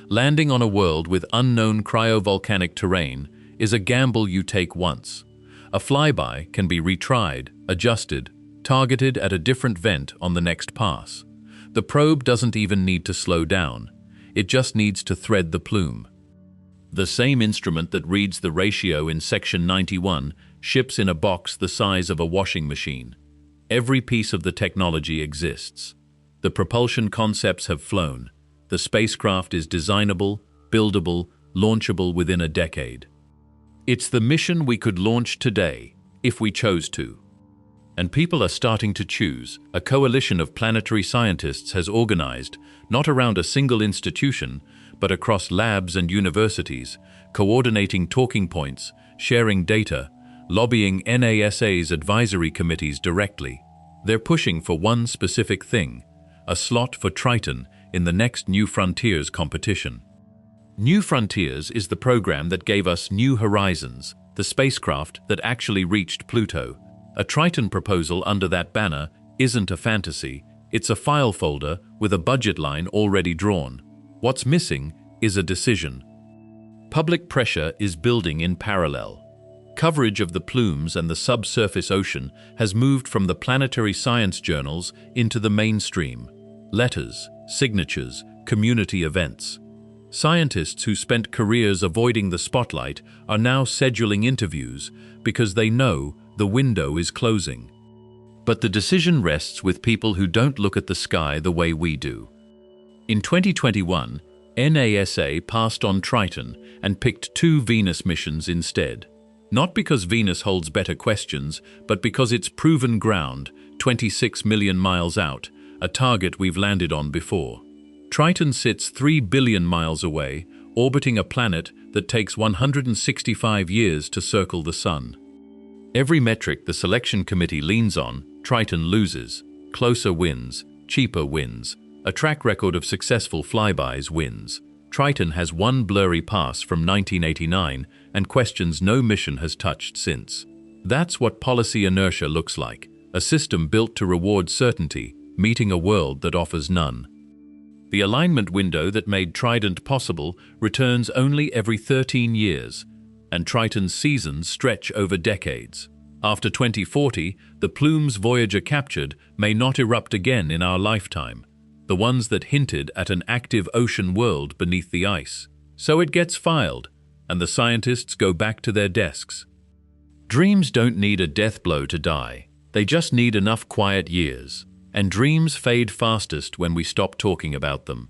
Landing on a world with unknown cryovolcanic terrain is a gamble you take once. A flyby can be retried, adjusted, targeted at a different vent on the next pass. The probe doesn't even need to slow down. It just needs to thread the plume. The same instrument that reads the ratio in Section 91 ships in a box the size of a washing machine. Every piece of the technology exists. The propulsion concepts have flown. The spacecraft is designable, buildable, launchable within a decade. It's the mission we could launch today, if we chose to. And people are starting to choose. A coalition of planetary scientists has organized, not around a single institution, but across labs and universities, coordinating talking points, sharing data, lobbying NASA's advisory committees directly. They're pushing for one specific thing: a slot for Triton in the next New Frontiers competition. New Frontiers is the program that gave us New Horizons, the spacecraft that actually reached Pluto. A Triton proposal under that banner isn't a fantasy, it's a file folder with a budget line already drawn. What's missing is a decision. Public pressure is building in parallel. Coverage of the plumes and the subsurface ocean has moved from the planetary science journals into the mainstream. Letters, signatures, community events. Scientists who spent careers avoiding the spotlight are now scheduling interviews because they know the window is closing. But the decision rests with people who don't look at the sky the way we do. In 2021, NASA passed on Triton and picked 2 Venus missions instead. Not because Venus holds better questions, but because it's proven ground, 26 million miles out, a target we've landed on before. Triton sits 3 billion miles away, orbiting a planet that takes 165 years to circle the Sun. Every metric the selection committee leans on, Triton loses. Closer wins, cheaper wins. A track record of successful flybys wins. Triton has one blurry pass from 1989 and questions no mission has touched since. That's what policy inertia looks like, a system built to reward certainty, meeting a world that offers none. The alignment window that made Trident possible returns only every 13 years, and Triton's seasons stretch over decades. After 2040, the plumes Voyager captured may not erupt again in our lifetime, the ones that hinted at an active ocean world beneath the ice. So it gets filed, and the scientists go back to their desks. Dreams don't need a death blow to die. They just need enough quiet years. And dreams fade fastest when we stop talking about them.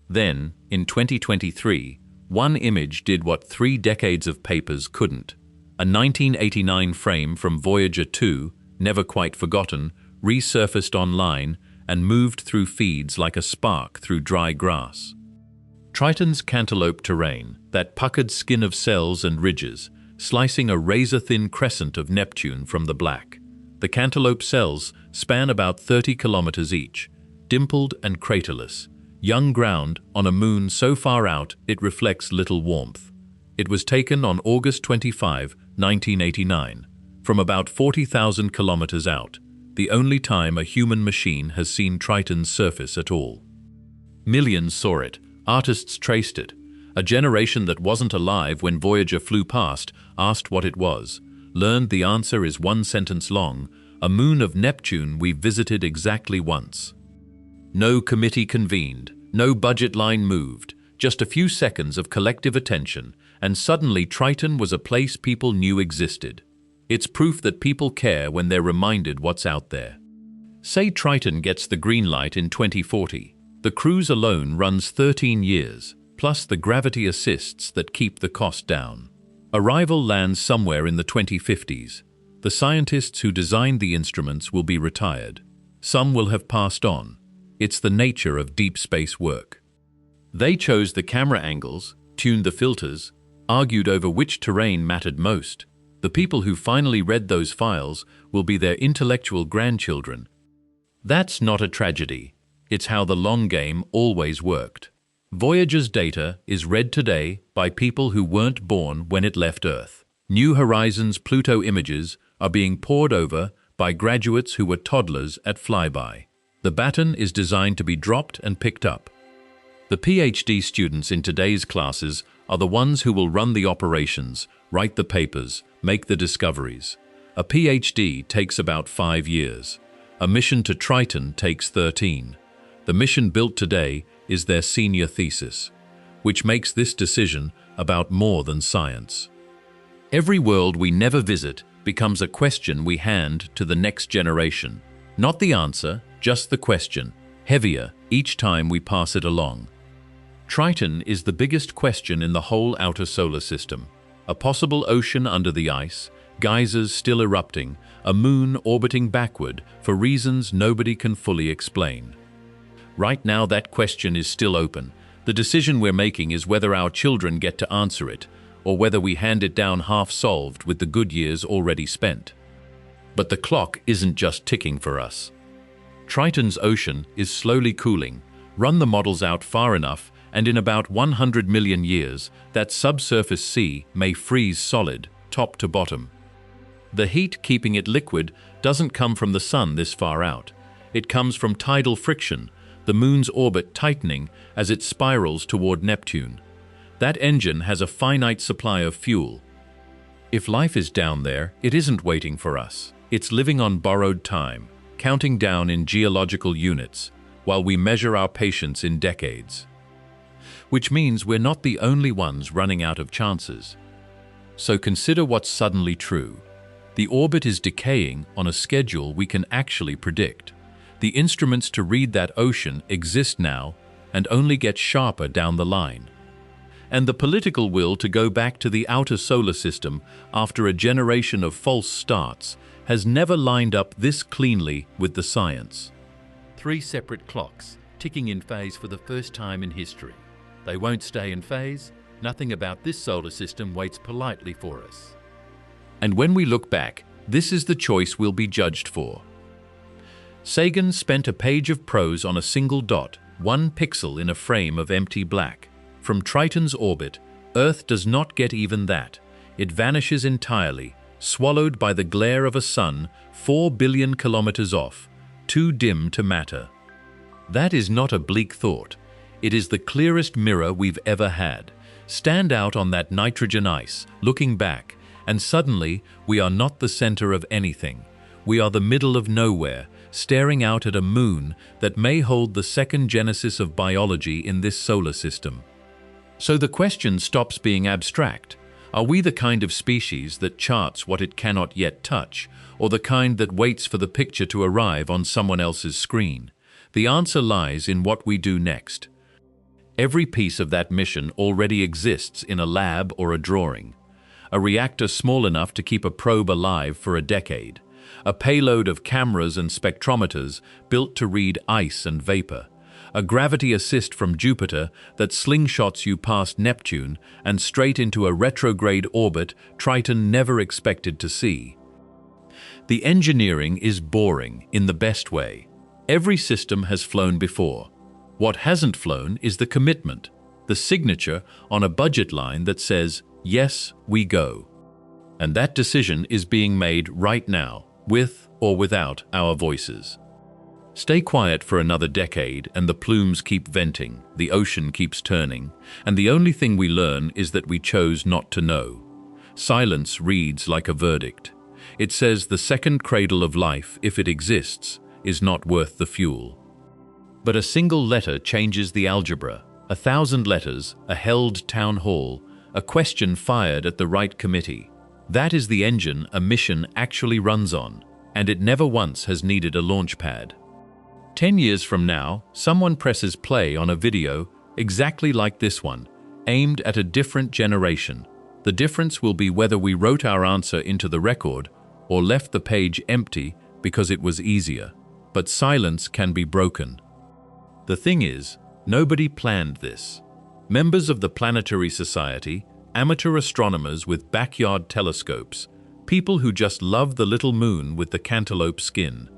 Then, in 2023, one image did what 3 decades of papers couldn't. A 1989 frame from Voyager 2, never quite forgotten, resurfaced online and moved through feeds like a spark through dry grass. Triton's cantaloupe terrain, that puckered skin of cells and ridges, slicing a razor-thin crescent of Neptune from the black. The cantaloupe cells span about 30 kilometers each, dimpled and craterless, young ground on a moon so far out it reflects little warmth. It was taken on August 25, 1989, from about 40,000 kilometers out, the only time a human machine has seen Triton's surface at all. Millions saw it, artists traced it. A generation that wasn't alive when Voyager flew past asked what it was, learned the answer is 1 sentence long, a moon of Neptune we visited exactly once. No committee convened, no budget line moved, just a few seconds of collective attention, and suddenly Triton was a place people knew existed. It's proof that people care when they're reminded what's out there. Say Triton gets the green light in 2040. The cruise alone runs 13 years, plus the gravity assists that keep the cost down. Arrival lands somewhere in the 2050s. The scientists who designed the instruments will be retired. Some will have passed on. It's the nature of deep space work. They chose the camera angles, tuned the filters, argued over which terrain mattered most. The people who finally read those files will be their intellectual grandchildren. That's not a tragedy. It's how the long game always worked. Voyager's data is read today by people who weren't born when it left Earth. New Horizons Pluto images are being pored over by graduates who were toddlers at flyby. The baton is designed to be dropped and picked up. The PhD students in today's classes are the ones who will run the operations, write the papers, make the discoveries. A PhD takes about 5 years. A mission to Triton takes 13. The mission built today is their senior thesis, which makes this decision about more than science. Every world we never visit becomes a question we hand to the next generation. Not the answer, just the question, heavier each time we pass it along. Triton is the biggest question in the whole outer solar system. A possible ocean under the ice, geysers still erupting, a moon orbiting backward for reasons nobody can fully explain. Right now that question is still open. The decision we're making is whether our children get to answer it, or whether we hand it down half-solved with the good years already spent. But the clock isn't just ticking for us. Triton's ocean is slowly cooling. Run the models out far enough, and in about 100 million years, that subsurface sea may freeze solid, top to bottom. The heat keeping it liquid doesn't come from the sun this far out. It comes from tidal friction, the moon's orbit tightening as it spirals toward Neptune. That engine has a finite supply of fuel. If life is down there, it isn't waiting for us. It's living on borrowed time, counting down in geological units, while we measure our patience in decades. which means we're not the only ones running out of chances. So consider what's suddenly true. The orbit is decaying on a schedule we can actually predict. The instruments to read that ocean exist now and only get sharper down the line. And the political will to go back to the outer solar system after a generation of false starts has never lined up this cleanly with the science. 3 separate clocks, ticking in phase for the first time in history. They won't stay in phase. Nothing about this solar system waits politely for us. And when we look back, this is the choice we'll be judged for. Sagan spent a page of prose on a single dot, 1 pixel in a frame of empty black. From Triton's orbit, Earth does not get even that. It vanishes entirely, swallowed by the glare of a sun 4 billion kilometers off, too dim to matter. That is not a bleak thought. It is the clearest mirror we've ever had. Stand out on that nitrogen ice, looking back, and suddenly we are not the center of anything. We are the middle of nowhere, staring out at a moon that may hold the second genesis of biology in this solar system. So the question stops being abstract. Are we the kind of species that charts what it cannot yet touch, or the kind that waits for the picture to arrive on someone else's screen? The answer lies in what we do next. Every piece of that mission already exists in a lab or a drawing. A reactor small enough to keep a probe alive for a decade. A payload of cameras and spectrometers built to read ice and vapor. A gravity assist from Jupiter that slingshots you past Neptune and straight into a retrograde orbit Triton never expected to see. The engineering is boring in the best way. Every system has flown before. What hasn't flown is the commitment, the signature on a budget line that says, yes, we go. And that decision is being made right now, with or without our voices. Stay quiet for another decade and the plumes keep venting, the ocean keeps turning, and the only thing we learn is that we chose not to know. Silence reads like a verdict. It says the second cradle of life, if it exists, is not worth the fuel. But a single letter changes the algebra. 1,000 letters, a held town hall, a question fired at the right committee. That is the engine a mission actually runs on, and it never once has needed a launch pad. 10 years from now, someone presses play on a video exactly like this one, aimed at a different generation. The difference will be whether we wrote our answer into the record or left the page empty because it was easier. But silence can be broken. The thing is, nobody planned this. Members of the Planetary Society, amateur astronomers with backyard telescopes, people who just love the little moon with the cantaloupe skin.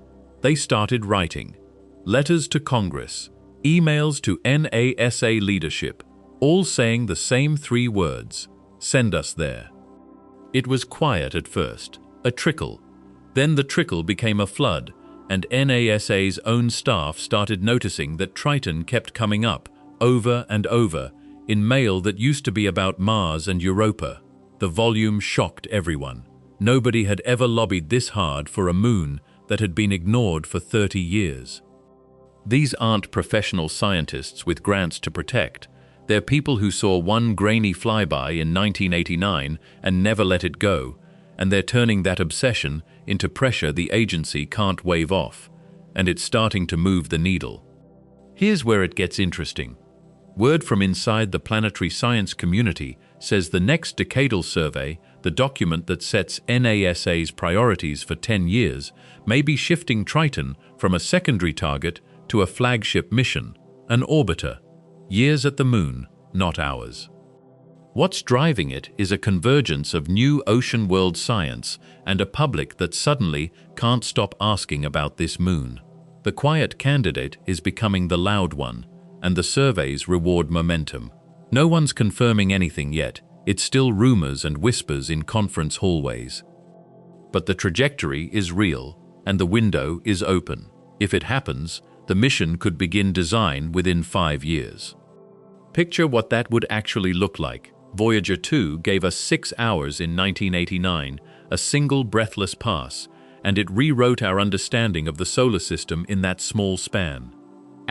They started writing. Letters to Congress, emails to NASA leadership, all saying the same 3 words, send us there. It was quiet at first, a trickle. Then the trickle became a flood, and NASA's own staff started noticing that Triton kept coming up, over and over, in mail that used to be about Mars and Europa. The volume shocked everyone. Nobody had ever lobbied this hard for a moon that had been ignored for 30 years. These aren't professional scientists with grants to protect. They're people who saw one grainy flyby in 1989 and never let it go, and they're turning that obsession into pressure the agency can't wave off, and it's starting to move the needle. Here's where it gets interesting. Word from inside the planetary science community says the next decadal survey, the document that sets NASA's priorities for 10 years, may be shifting Triton from a secondary target to a flagship mission, an orbiter. Years at the moon, not hours. What's driving it is a convergence of new ocean world science and a public that suddenly can't stop asking about this moon. The quiet candidate is becoming the loud one, and the surveys reward momentum. No one's confirming anything yet. It's still rumors and whispers in conference hallways. But the trajectory is real, and the window is open. If it happens, the mission could begin design within 5 years. Picture what that would actually look like. Voyager 2 gave us 6 hours in 1989, a single breathless pass, and it rewrote our understanding of the solar system in that small span.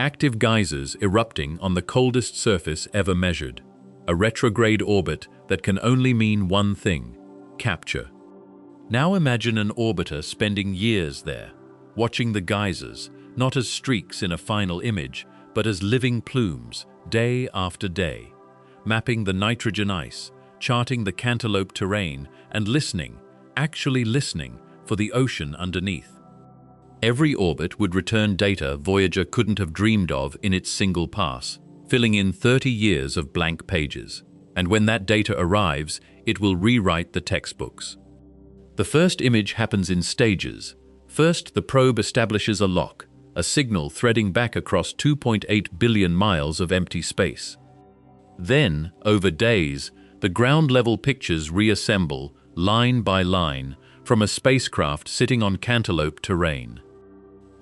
active geysers erupting on the coldest surface ever measured. A retrograde orbit that can only mean one thing: capture. Now imagine an orbiter spending years there, watching the geysers, not as streaks in a final image, but as living plumes, day after day, mapping the nitrogen ice, charting the cantaloupe terrain, and listening, actually listening, for the ocean underneath. Every orbit would return data Voyager couldn't have dreamed of in its single pass, filling in 30 years of blank pages. And when that data arrives, it will rewrite the textbooks. The first image happens in stages. First, the probe establishes a lock, a signal threading back across 2.8 billion miles of empty space. Then, over days, the ground-level pictures reassemble, line by line, from a spacecraft sitting on cantaloupe terrain.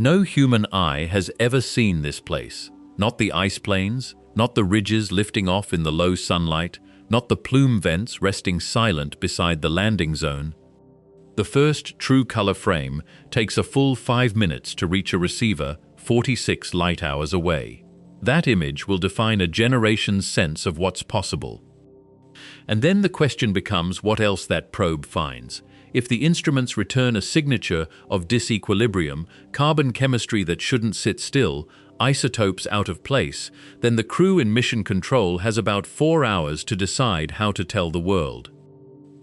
No human eye has ever seen this place. Not the ice plains, not the ridges lifting off in the low sunlight, not the plume vents resting silent beside the landing zone. The first true color frame takes a full 5 minutes to reach a receiver 46 light hours away. That image will define a generation's sense of what's possible. And then the question becomes what else that probe finds. If the instruments return a signature of disequilibrium, carbon chemistry that shouldn't sit still, isotopes out of place, then the crew in mission control has about 4 hours to decide how to tell the world.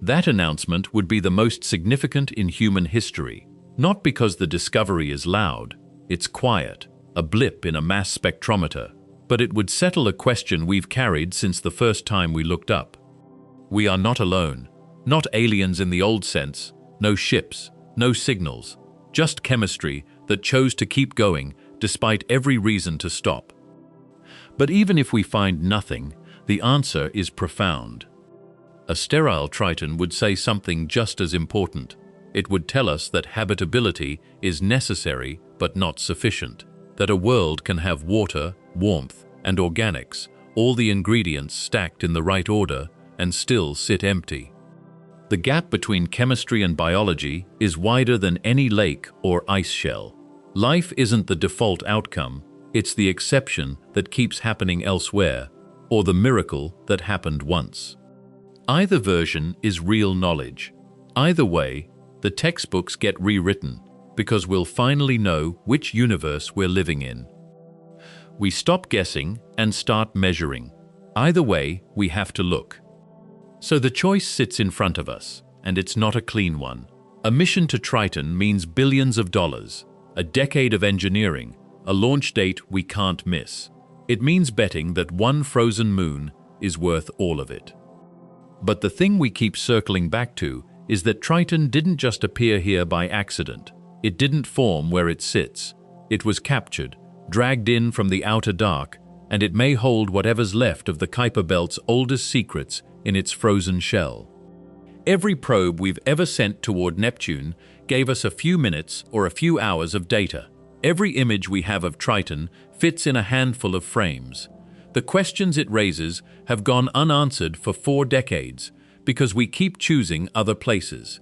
That announcement would be the most significant in human history, not because the discovery is loud, it's quiet, a blip in a mass spectrometer, but it would settle a question we've carried since the first time we looked up. We are not alone. Not aliens in the old sense, no ships, no signals, just chemistry that chose to keep going despite every reason to stop. But even if we find nothing, the answer is profound. A sterile Triton would say something just as important. It would tell us that habitability is necessary but not sufficient, that a world can have water, warmth, and organics, all the ingredients stacked in the right order, and still sit empty. The gap between chemistry and biology is wider than any lake or ice shell. Life isn't the default outcome, it's the exception that keeps happening elsewhere, or the miracle that happened once. Either version is real knowledge. Either way, the textbooks get rewritten, because we'll finally know which universe we're living in. We stop guessing and start measuring. Either way, we have to look. So the choice sits in front of us, and it's not a clean one. A mission to Triton means billions of dollars, a decade of engineering, a launch date we can't miss. It means betting that one frozen moon is worth all of it. But the thing we keep circling back to is that Triton didn't just appear here by accident. It didn't form where it sits. It was captured, dragged in from the outer dark, and it may hold whatever's left of the Kuiper Belt's oldest secrets in its frozen shell. Every probe we've ever sent toward Neptune gave us a few minutes or a few hours of data. Every image we have of Triton fits in a handful of frames. The questions it raises have gone unanswered for 4 decades because we keep choosing other places.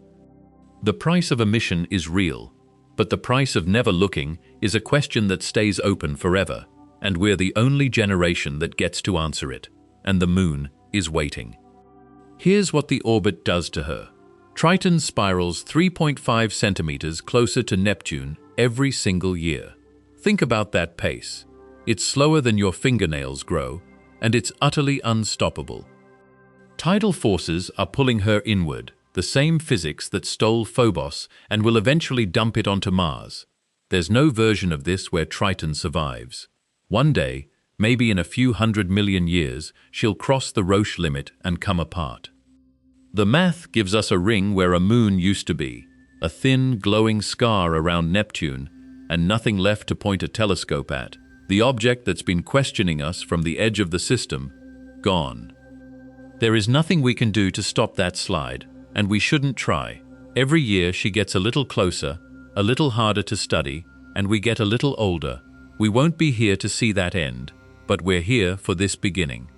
The price of a mission is real, but the price of never looking is a question that stays open forever, and we're the only generation that gets to answer it, and the moon is waiting. Here's what the orbit does to her. Triton spirals 3.5 centimeters closer to Neptune every single year. Think about that pace. It's slower than your fingernails grow, and it's utterly unstoppable. Tidal forces are pulling her inward, the same physics that stole Phobos and will eventually dump it onto Mars. There's no version of this where Triton survives. One day, maybe in a few 100 million years, she'll cross the Roche limit and come apart. The math gives us a ring where a moon used to be, a thin, glowing scar around Neptune, and nothing left to point a telescope at. The object that's been questioning us from the edge of the system, gone. There is nothing we can do to stop that slide, and we shouldn't try. Every year she gets a little closer, a little harder to study, and we get a little older. We won't be here to see that end, but we're here for this beginning.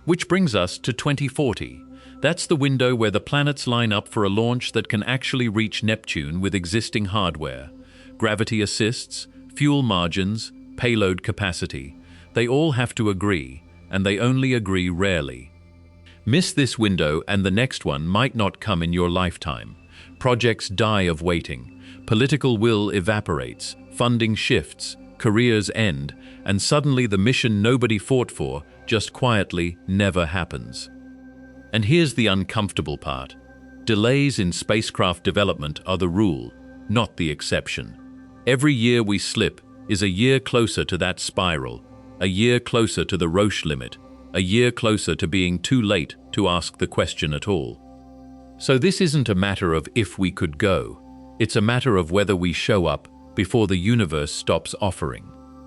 Which brings us to 2040. That's the window where the planets line up for a launch that can actually reach Neptune with existing hardware. Gravity assists, fuel margins, payload capacity. They all have to agree, and they only agree rarely. Miss this window and the next one might not come in your lifetime. Projects die of waiting. Political will evaporates, funding shifts, careers end, and suddenly the mission nobody fought for just quietly never happens. And here's the uncomfortable part. Delays in spacecraft development are the rule, not the exception. Every year we slip is a year closer to that spiral, a year closer to the Roche limit, a year closer to being too late to ask the question at all. So this isn't a matter of if we could go, it's a matter of whether we show up before the universe stops offering.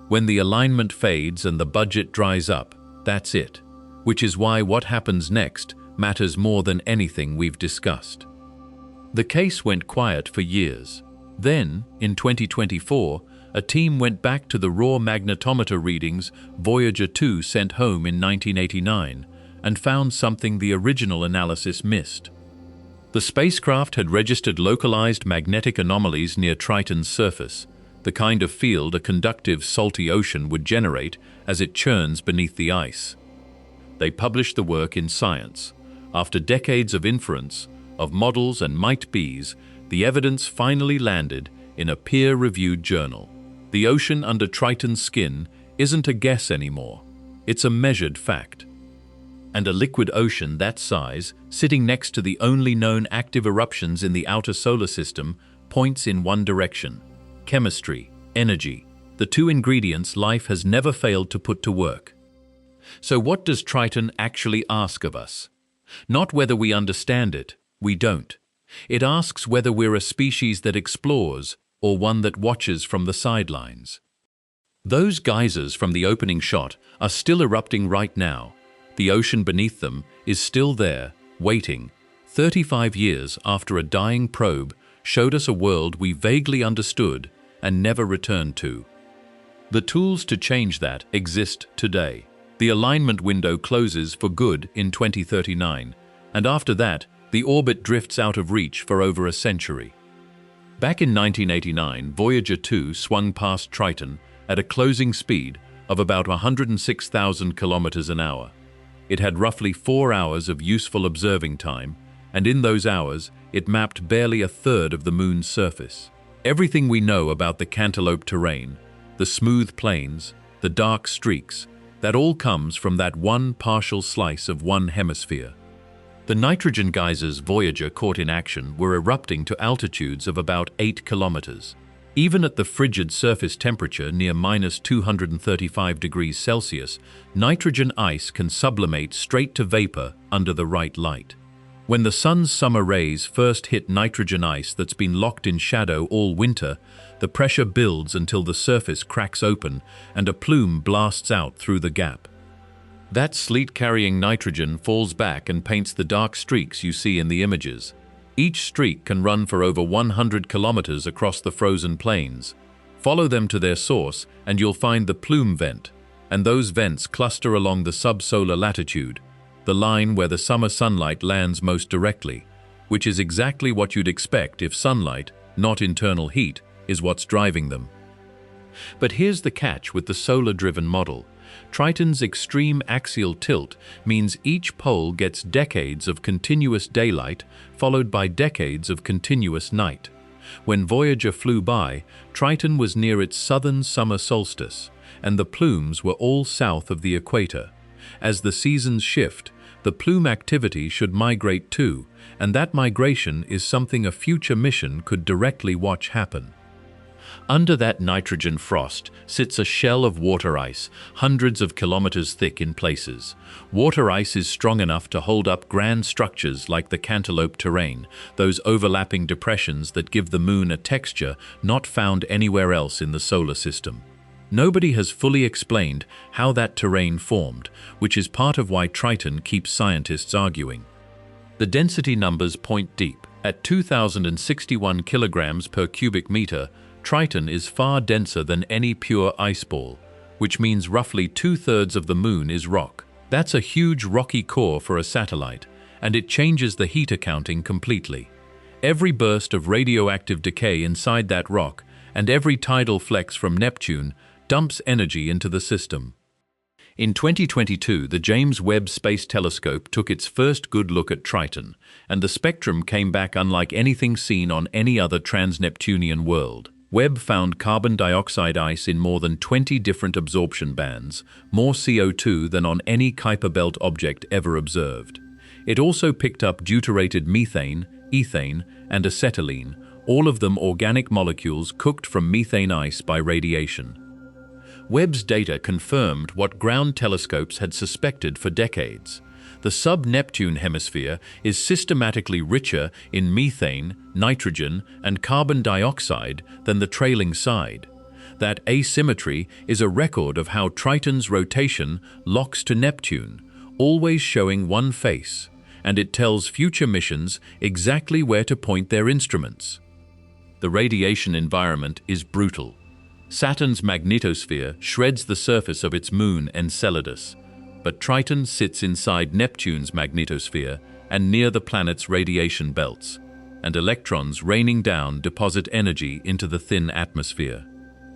When the alignment fades and the budget dries up, that's it. Which is why what happens next matters more than anything we've discussed. The case went quiet for years. Then, in 2024, a team went back to the raw magnetometer readings Voyager 2 sent home in 1989 and found something the original analysis missed. The spacecraft had registered localized magnetic anomalies near Triton's surface, the kind of field a conductive salty ocean would generate as it churns beneath the ice. They published the work in Science. After decades of inference, of models and might-be's, the evidence finally landed in a peer-reviewed journal. The ocean under Triton's skin isn't a guess anymore. It's a measured fact. And a liquid ocean that size, sitting next to the only known active eruptions in the outer solar system, points in one direction: chemistry, energy, the two ingredients life has never failed to put to work. So what does Triton actually ask of us? Not whether we understand it, we don't. It asks whether we're a species that explores or one that watches from the sidelines. Those geysers from the opening shot are still erupting right now. The ocean beneath them is still there, waiting. 35 years after a dying probe showed us a world we vaguely understood and never returned to. The tools to change that exist today. The alignment window closes for good in 2039, and after that, the orbit drifts out of reach for over a century. Back in 1989, Voyager 2 swung past Triton at a closing speed of about 106,000 kilometers an hour. It had roughly 4 hours of useful observing time, and in those hours, it mapped barely a third of the Moon's surface. Everything we know about the cantaloupe terrain, the smooth plains, the dark streaks, that all comes from that one partial slice of one hemisphere. The nitrogen geysers Voyager caught in action were erupting to altitudes of about 8 kilometers. Even at the frigid surface temperature near -235 degrees Celsius, nitrogen ice can sublimate straight to vapor under the right light. When the sun's summer rays first hit nitrogen ice that's been locked in shadow all winter, the pressure builds until the surface cracks open and a plume blasts out through the gap. That sleet-carrying nitrogen falls back and paints the dark streaks you see in the images. Each streak can run for over 100 kilometers across the frozen plains. Follow them to their source and you'll find the plume vent, and those vents cluster along the subsolar latitude, the line where the summer sunlight lands most directly, which is exactly what you'd expect if sunlight, not internal heat, is what's driving them. But here's the catch with the solar-driven model. Triton's extreme axial tilt means each pole gets decades of continuous daylight followed by decades of continuous night. When Voyager flew by, Triton was near its southern summer solstice, and the plumes were all south of the equator. As the seasons shift, the plume activity should migrate too, and that migration is something a future mission could directly watch happen. Under that nitrogen frost sits a shell of water ice, hundreds of kilometers thick in places. Water ice is strong enough to hold up grand structures like the cantaloupe terrain, those overlapping depressions that give the Moon a texture not found anywhere else in the solar system. Nobody has fully explained how that terrain formed, which is part of why Triton keeps scientists arguing. The density numbers point deep. At 2,061 kilograms per cubic meter, Triton is far denser than any pure ice ball, which means roughly 2/3 of the Moon is rock. That's a huge rocky core for a satellite, and it changes the heat accounting completely. Every burst of radioactive decay inside that rock and every tidal flex from Neptune dumps energy into the system. In 2022, the James Webb Space Telescope took its first good look at Triton, and the spectrum came back unlike anything seen on any other trans-Neptunian world. Webb found carbon dioxide ice in more than 20 different absorption bands, more CO2 than on any Kuiper Belt object ever observed. It also picked up deuterated methane, ethane, and acetylene, all of them organic molecules cooked from methane ice by radiation. Webb's data confirmed what ground telescopes had suspected for decades. The sub-Neptune hemisphere is systematically richer in methane, nitrogen, and carbon dioxide than the trailing side. That asymmetry is a record of how Triton's rotation locks to Neptune, always showing one face, and it tells future missions exactly where to point their instruments. The radiation environment is brutal. Saturn's magnetosphere shreds the surface of its moon Enceladus, but Triton sits inside Neptune's magnetosphere and near the planet's radiation belts, and electrons raining down deposit energy into the thin atmosphere.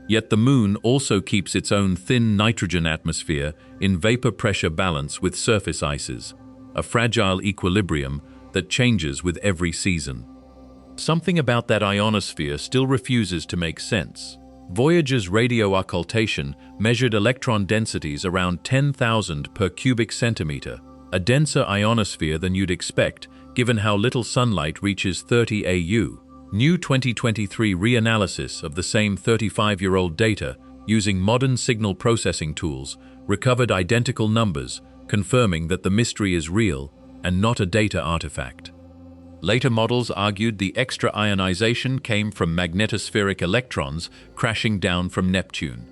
Yet the moon also keeps its own thin nitrogen atmosphere in vapor pressure balance with surface ices, a fragile equilibrium that changes with every season. Something about that ionosphere still refuses to make sense. Voyager's radio occultation measured electron densities around 10,000 per cubic centimeter, a denser ionosphere than you'd expect given how little sunlight reaches 30 AU. New 2023 reanalysis of the same 35-year-old data using modern signal processing tools recovered identical numbers, confirming that the mystery is real and not a data artifact. Later models argued the extra ionization came from magnetospheric electrons crashing down from Neptune.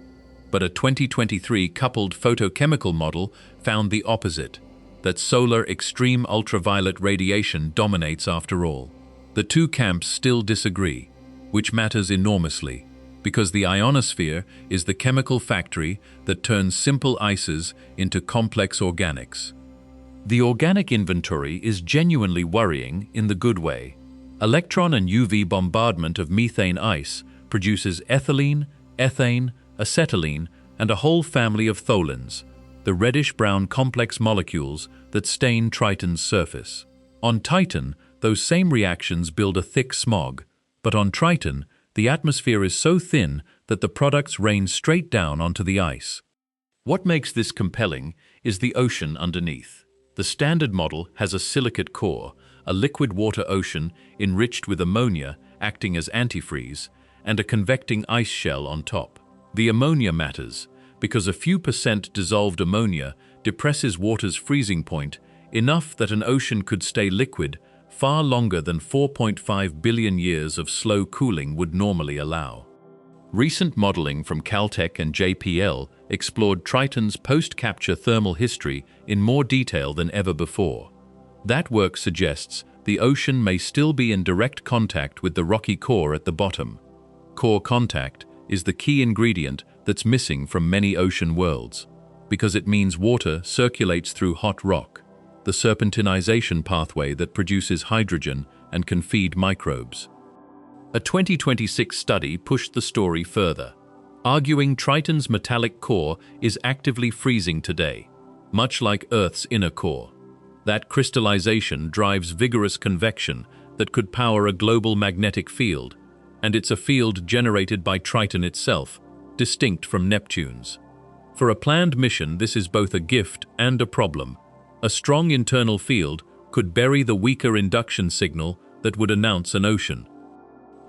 But a 2023 coupled photochemical model found the opposite, that solar extreme ultraviolet radiation dominates after all. The two camps still disagree, which matters enormously, because the ionosphere is the chemical factory that turns simple ices into complex organics. The organic inventory is genuinely worrying in the good way. Electron and UV bombardment of methane ice produces ethylene, ethane, acetylene, and a whole family of tholins, the reddish-brown complex molecules that stain Triton's surface. On Titan, those same reactions build a thick smog, but on Triton, the atmosphere is so thin that the products rain straight down onto the ice. What makes this compelling is the ocean underneath. The standard model has a silicate core, a liquid water ocean enriched with ammonia acting as antifreeze, and a convecting ice shell on top. The ammonia matters because a few % dissolved ammonia depresses water's freezing point enough that an ocean could stay liquid far longer than 4.5 billion years of slow cooling would normally allow. Recent modeling from Caltech and JPL explored Triton's post-capture thermal history in more detail than ever before. That work suggests the ocean may still be in direct contact with the rocky core at the bottom. Core contact is the key ingredient that's missing from many ocean worlds, because it means water circulates through hot rock, the serpentinization pathway that produces hydrogen and can feed microbes. A 2026 study pushed the story further, arguing Triton's metallic core is actively freezing today, much like Earth's inner core. That crystallization drives vigorous convection that could power a global magnetic field, and it's a field generated by Triton itself, distinct from Neptune's. For a planned mission, this is both a gift and a problem. A strong internal field could bury the weaker induction signal that would announce an ocean.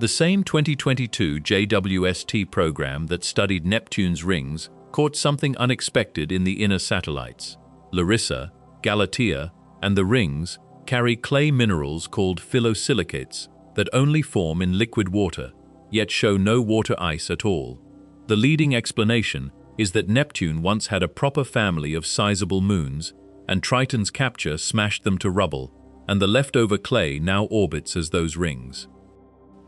The same 2022 JWST program that studied Neptune's rings caught something unexpected in the inner satellites. Larissa, Galatea, and the rings carry clay minerals called phyllosilicates that only form in liquid water, yet show no water ice at all. The leading explanation is that Neptune once had a proper family of sizable moons, and Triton's capture smashed them to rubble, and the leftover clay now orbits as those rings.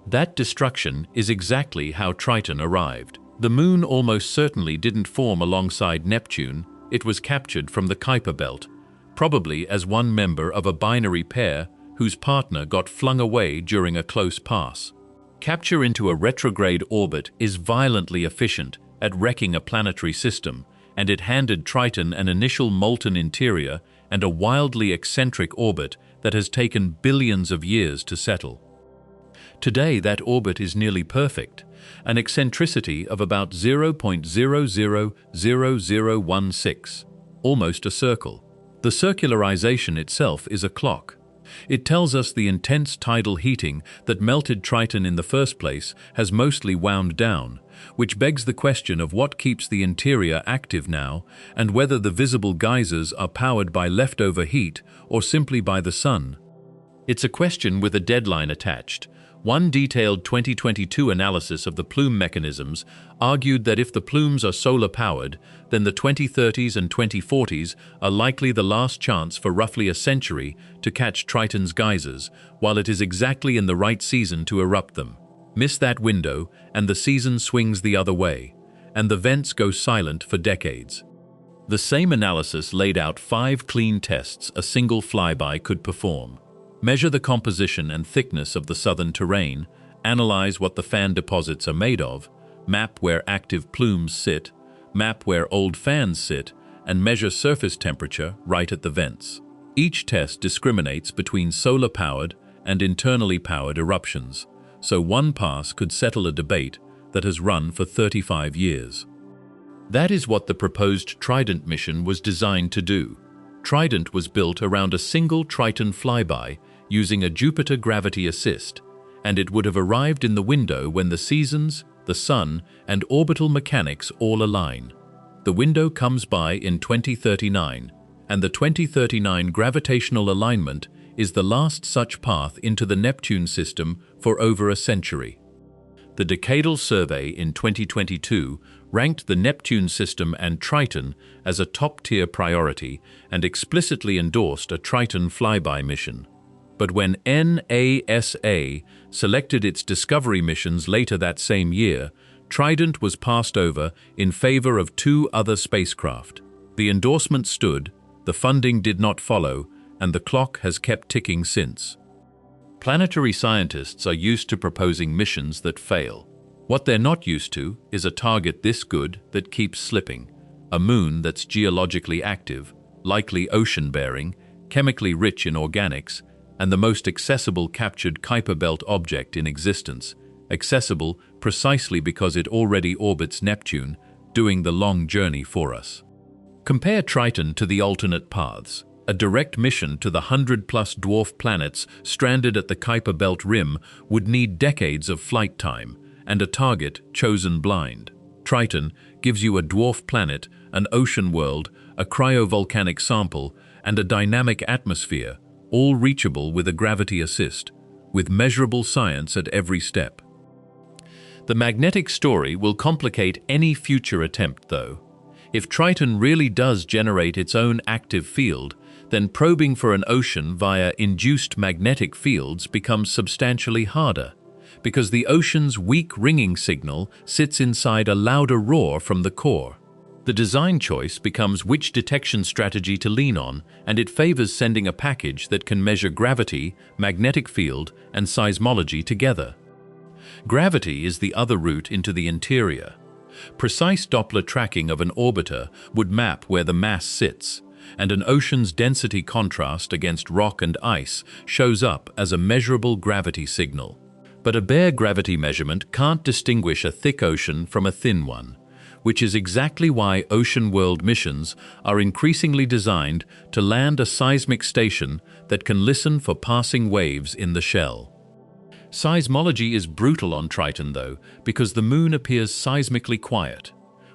That destruction is exactly how Triton arrived. The moon almost certainly didn't form alongside Neptune, it was captured from the Kuiper Belt, probably as one member of a binary pair whose partner got flung away during a close pass. Capture into a retrograde orbit is violently efficient at wrecking a planetary system, and it handed Triton an initial molten interior and a wildly eccentric orbit that has taken billions of years to settle. Today, that orbit is nearly perfect, an eccentricity of about 0.000016, almost a circle. The circularization itself is a clock. It tells us the intense tidal heating that melted Triton in the first place has mostly wound down, which begs the question of what keeps the interior active now and whether the visible geysers are powered by leftover heat or simply by the sun. It's a question with a deadline attached. One detailed 2022 analysis of the plume mechanisms argued that if the plumes are solar-powered, then the 2030s and 2040s are likely the last chance for roughly a century to catch Triton's geysers, while it is exactly in the right season to erupt them. Miss that window, and the season swings the other way, and the vents go silent for decades. The same analysis laid out 5 clean tests a single flyby could perform. Measure the composition and thickness of the southern terrain, analyze what the fan deposits are made of, map where active plumes sit, map where old fans sit, and measure surface temperature right at the vents. Each test discriminates between solar-powered and internally powered eruptions, so one pass could settle a debate that has run for 35 years. That is what the proposed Trident mission was designed to do. Trident was built around a single Triton flyby using a Jupiter gravity assist, and it would have arrived in the window when the seasons, the sun, and orbital mechanics all align. The window comes by in 2039, and the 2039 gravitational alignment is the last such path into the Neptune system for over a century. The Decadal Survey in 2022 ranked the Neptune system and Triton as a top-tier priority and explicitly endorsed a Triton flyby mission. But when NASA selected its discovery missions later that same year, Trident was passed over in favor of 2 other spacecraft. The endorsement stood, the funding did not follow, and the clock has kept ticking since. Planetary scientists are used to proposing missions that fail. What they're not used to is a target this good that keeps slipping, a moon that's geologically active, likely ocean-bearing, chemically rich in organics, and the most accessible captured Kuiper Belt object in existence, accessible precisely because it already orbits Neptune, doing the long journey for us. Compare Triton to the alternate paths. A direct mission to the 100-plus dwarf planets stranded at the Kuiper Belt rim would need decades of flight time and a target chosen blind. Triton gives you a dwarf planet, an ocean world, a cryovolcanic sample, and a dynamic atmosphere, all reachable with a gravity assist, with measurable science at every step. The magnetic story will complicate any future attempt, though. If Triton really does generate its own active field, then probing for an ocean via induced magnetic fields becomes substantially harder, because the ocean's weak ringing signal sits inside a louder roar from the core. The design choice becomes which detection strategy to lean on, and it favors sending a package that can measure gravity, magnetic field, and seismology together. Gravity is the other route into the interior. Precise Doppler tracking of an orbiter would map where the mass sits, and an ocean's density contrast against rock and ice shows up as a measurable gravity signal. But a bare gravity measurement can't distinguish a thick ocean from a thin one, which is exactly why ocean world missions are increasingly designed to land a seismic station that can listen for passing waves in the shell. Seismology is brutal on Triton, though, because the moon appears seismically quiet.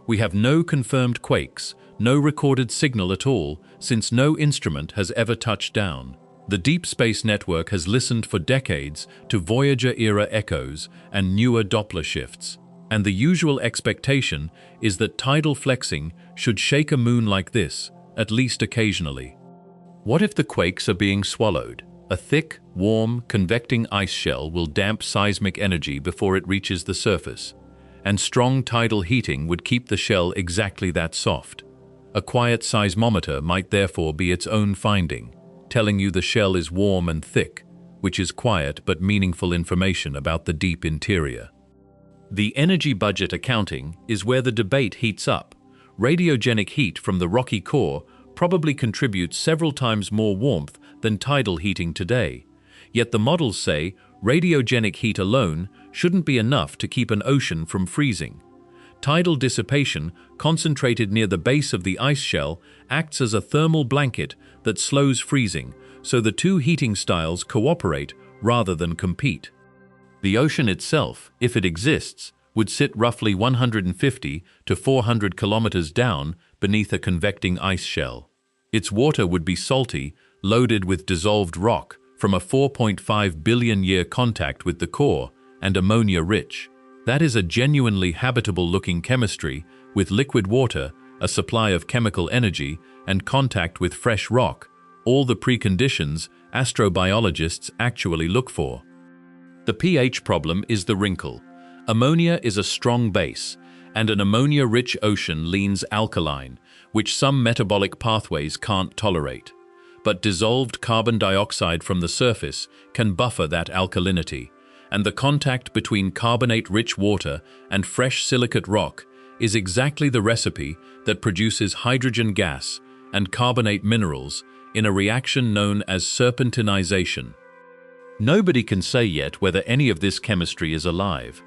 We have no confirmed quakes, no recorded signal at all, since no instrument has ever touched down. The Deep Space Network has listened for decades to Voyager-era echoes and newer Doppler shifts, and the usual expectation is that tidal flexing should shake a moon like this, at least occasionally. What if the quakes are being swallowed? A thick, warm, convecting ice shell will damp seismic energy before it reaches the surface, and strong tidal heating would keep the shell exactly that soft. A quiet seismometer might therefore be its own finding, telling you the shell is warm and thick, which is quiet but meaningful information about the deep interior. The energy budget accounting is where the debate heats up. Radiogenic heat from the rocky core probably contributes several times more warmth than tidal heating today. Yet the models say radiogenic heat alone shouldn't be enough to keep an ocean from freezing. Tidal dissipation, concentrated near the base of the ice shell, acts as a thermal blanket that slows freezing, so the two heating styles cooperate rather than compete. The ocean itself, if it exists, would sit roughly 150 to 400 kilometers down beneath a convecting ice shell. Its water would be salty, loaded with dissolved rock from a 4.5 billion year contact with the core, and ammonia-rich. That is a genuinely habitable-looking chemistry with liquid water, a supply of chemical energy, and contact with fresh rock, all the preconditions astrobiologists actually look for. The pH problem is the wrinkle. Ammonia is a strong base, and an ammonia-rich ocean leans alkaline, which some metabolic pathways can't tolerate. But dissolved carbon dioxide from the surface can buffer that alkalinity, and the contact between carbonate-rich water and fresh silicate rock is exactly the recipe that produces hydrogen gas and carbonate minerals in a reaction known as serpentinization. Nobody can say yet whether any of this chemistry is alive.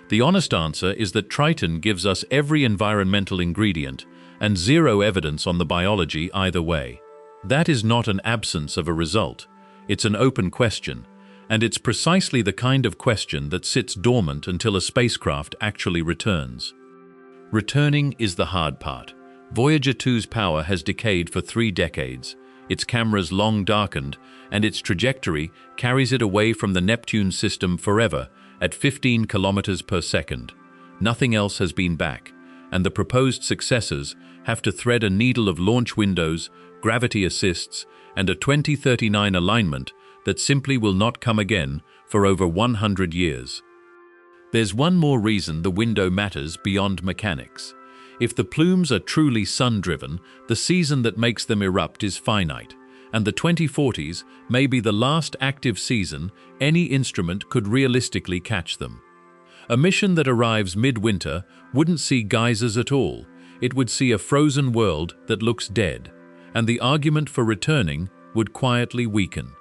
The honest answer is that Triton gives us every environmental ingredient and zero evidence on the biology either way. That is not an absence of a result. It's an open question, and it's precisely the kind of question that sits dormant until a spacecraft actually returns. Returning is the hard part. Voyager 2's power has decayed for 3 decades. Its cameras long darkened, and its trajectory carries it away from the Neptune system forever at 15 kilometers per second. Nothing else has been back, and the proposed successors have to thread a needle of launch windows, gravity assists, and a 2039 alignment that simply will not come again for over 100 years. There's one more reason the window matters beyond mechanics. If the plumes are truly sun-driven, the season that makes them erupt is finite, and the 2040s may be the last active season any instrument could realistically catch them. A mission that arrives midwinter wouldn't see geysers at all. It would see a frozen world that looks dead, and the argument for returning would quietly weaken.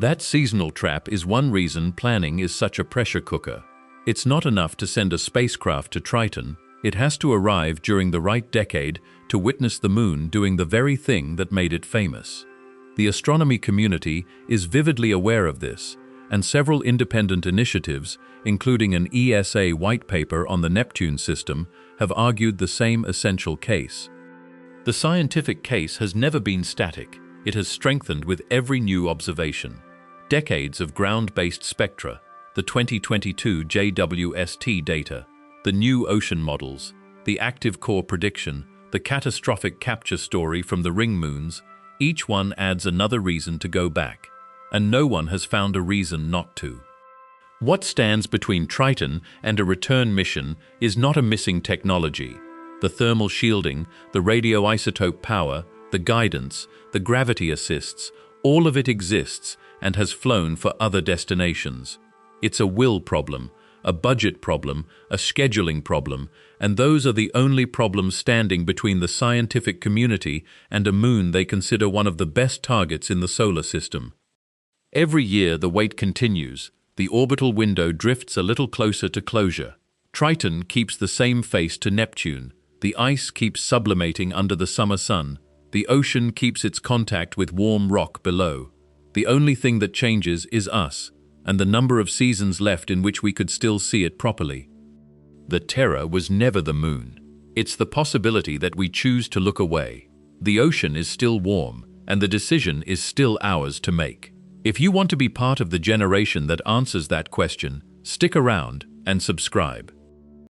That seasonal trap is one reason planning is such a pressure cooker. It's not enough to send a spacecraft to Triton. It has to arrive during the right decade to witness the moon doing the very thing that made it famous. The astronomy community is vividly aware of this, and several independent initiatives, including an ESA white paper on the Neptune system, have argued the same essential case. The scientific case has never been static. It has strengthened with every new observation. Decades of ground-based spectra, the 2022 JWST data, the new ocean models, the active core prediction, the catastrophic capture story from the ring moons, each one adds another reason to go back, and no one has found a reason not to. What stands between Triton and a return mission is not a missing technology. The thermal shielding, the radioisotope power, the guidance, the gravity assists, all of it exists and has flown for other destinations. It's a will problem, a budget problem, a scheduling problem, and those are the only problems standing between the scientific community and a moon they consider one of the best targets in the solar system. Every year the wait continues. The orbital window drifts a little closer to closure. Triton keeps the same face to Neptune. The ice keeps sublimating under the summer sun. The ocean keeps its contact with warm rock below. The only thing that changes is us, and the number of seasons left in which we could still see it properly. The terror was never the moon. It's the possibility that we choose to look away. The ocean is still warm, and the decision is still ours to make. If you want to be part of the generation that answers that question, stick around and subscribe.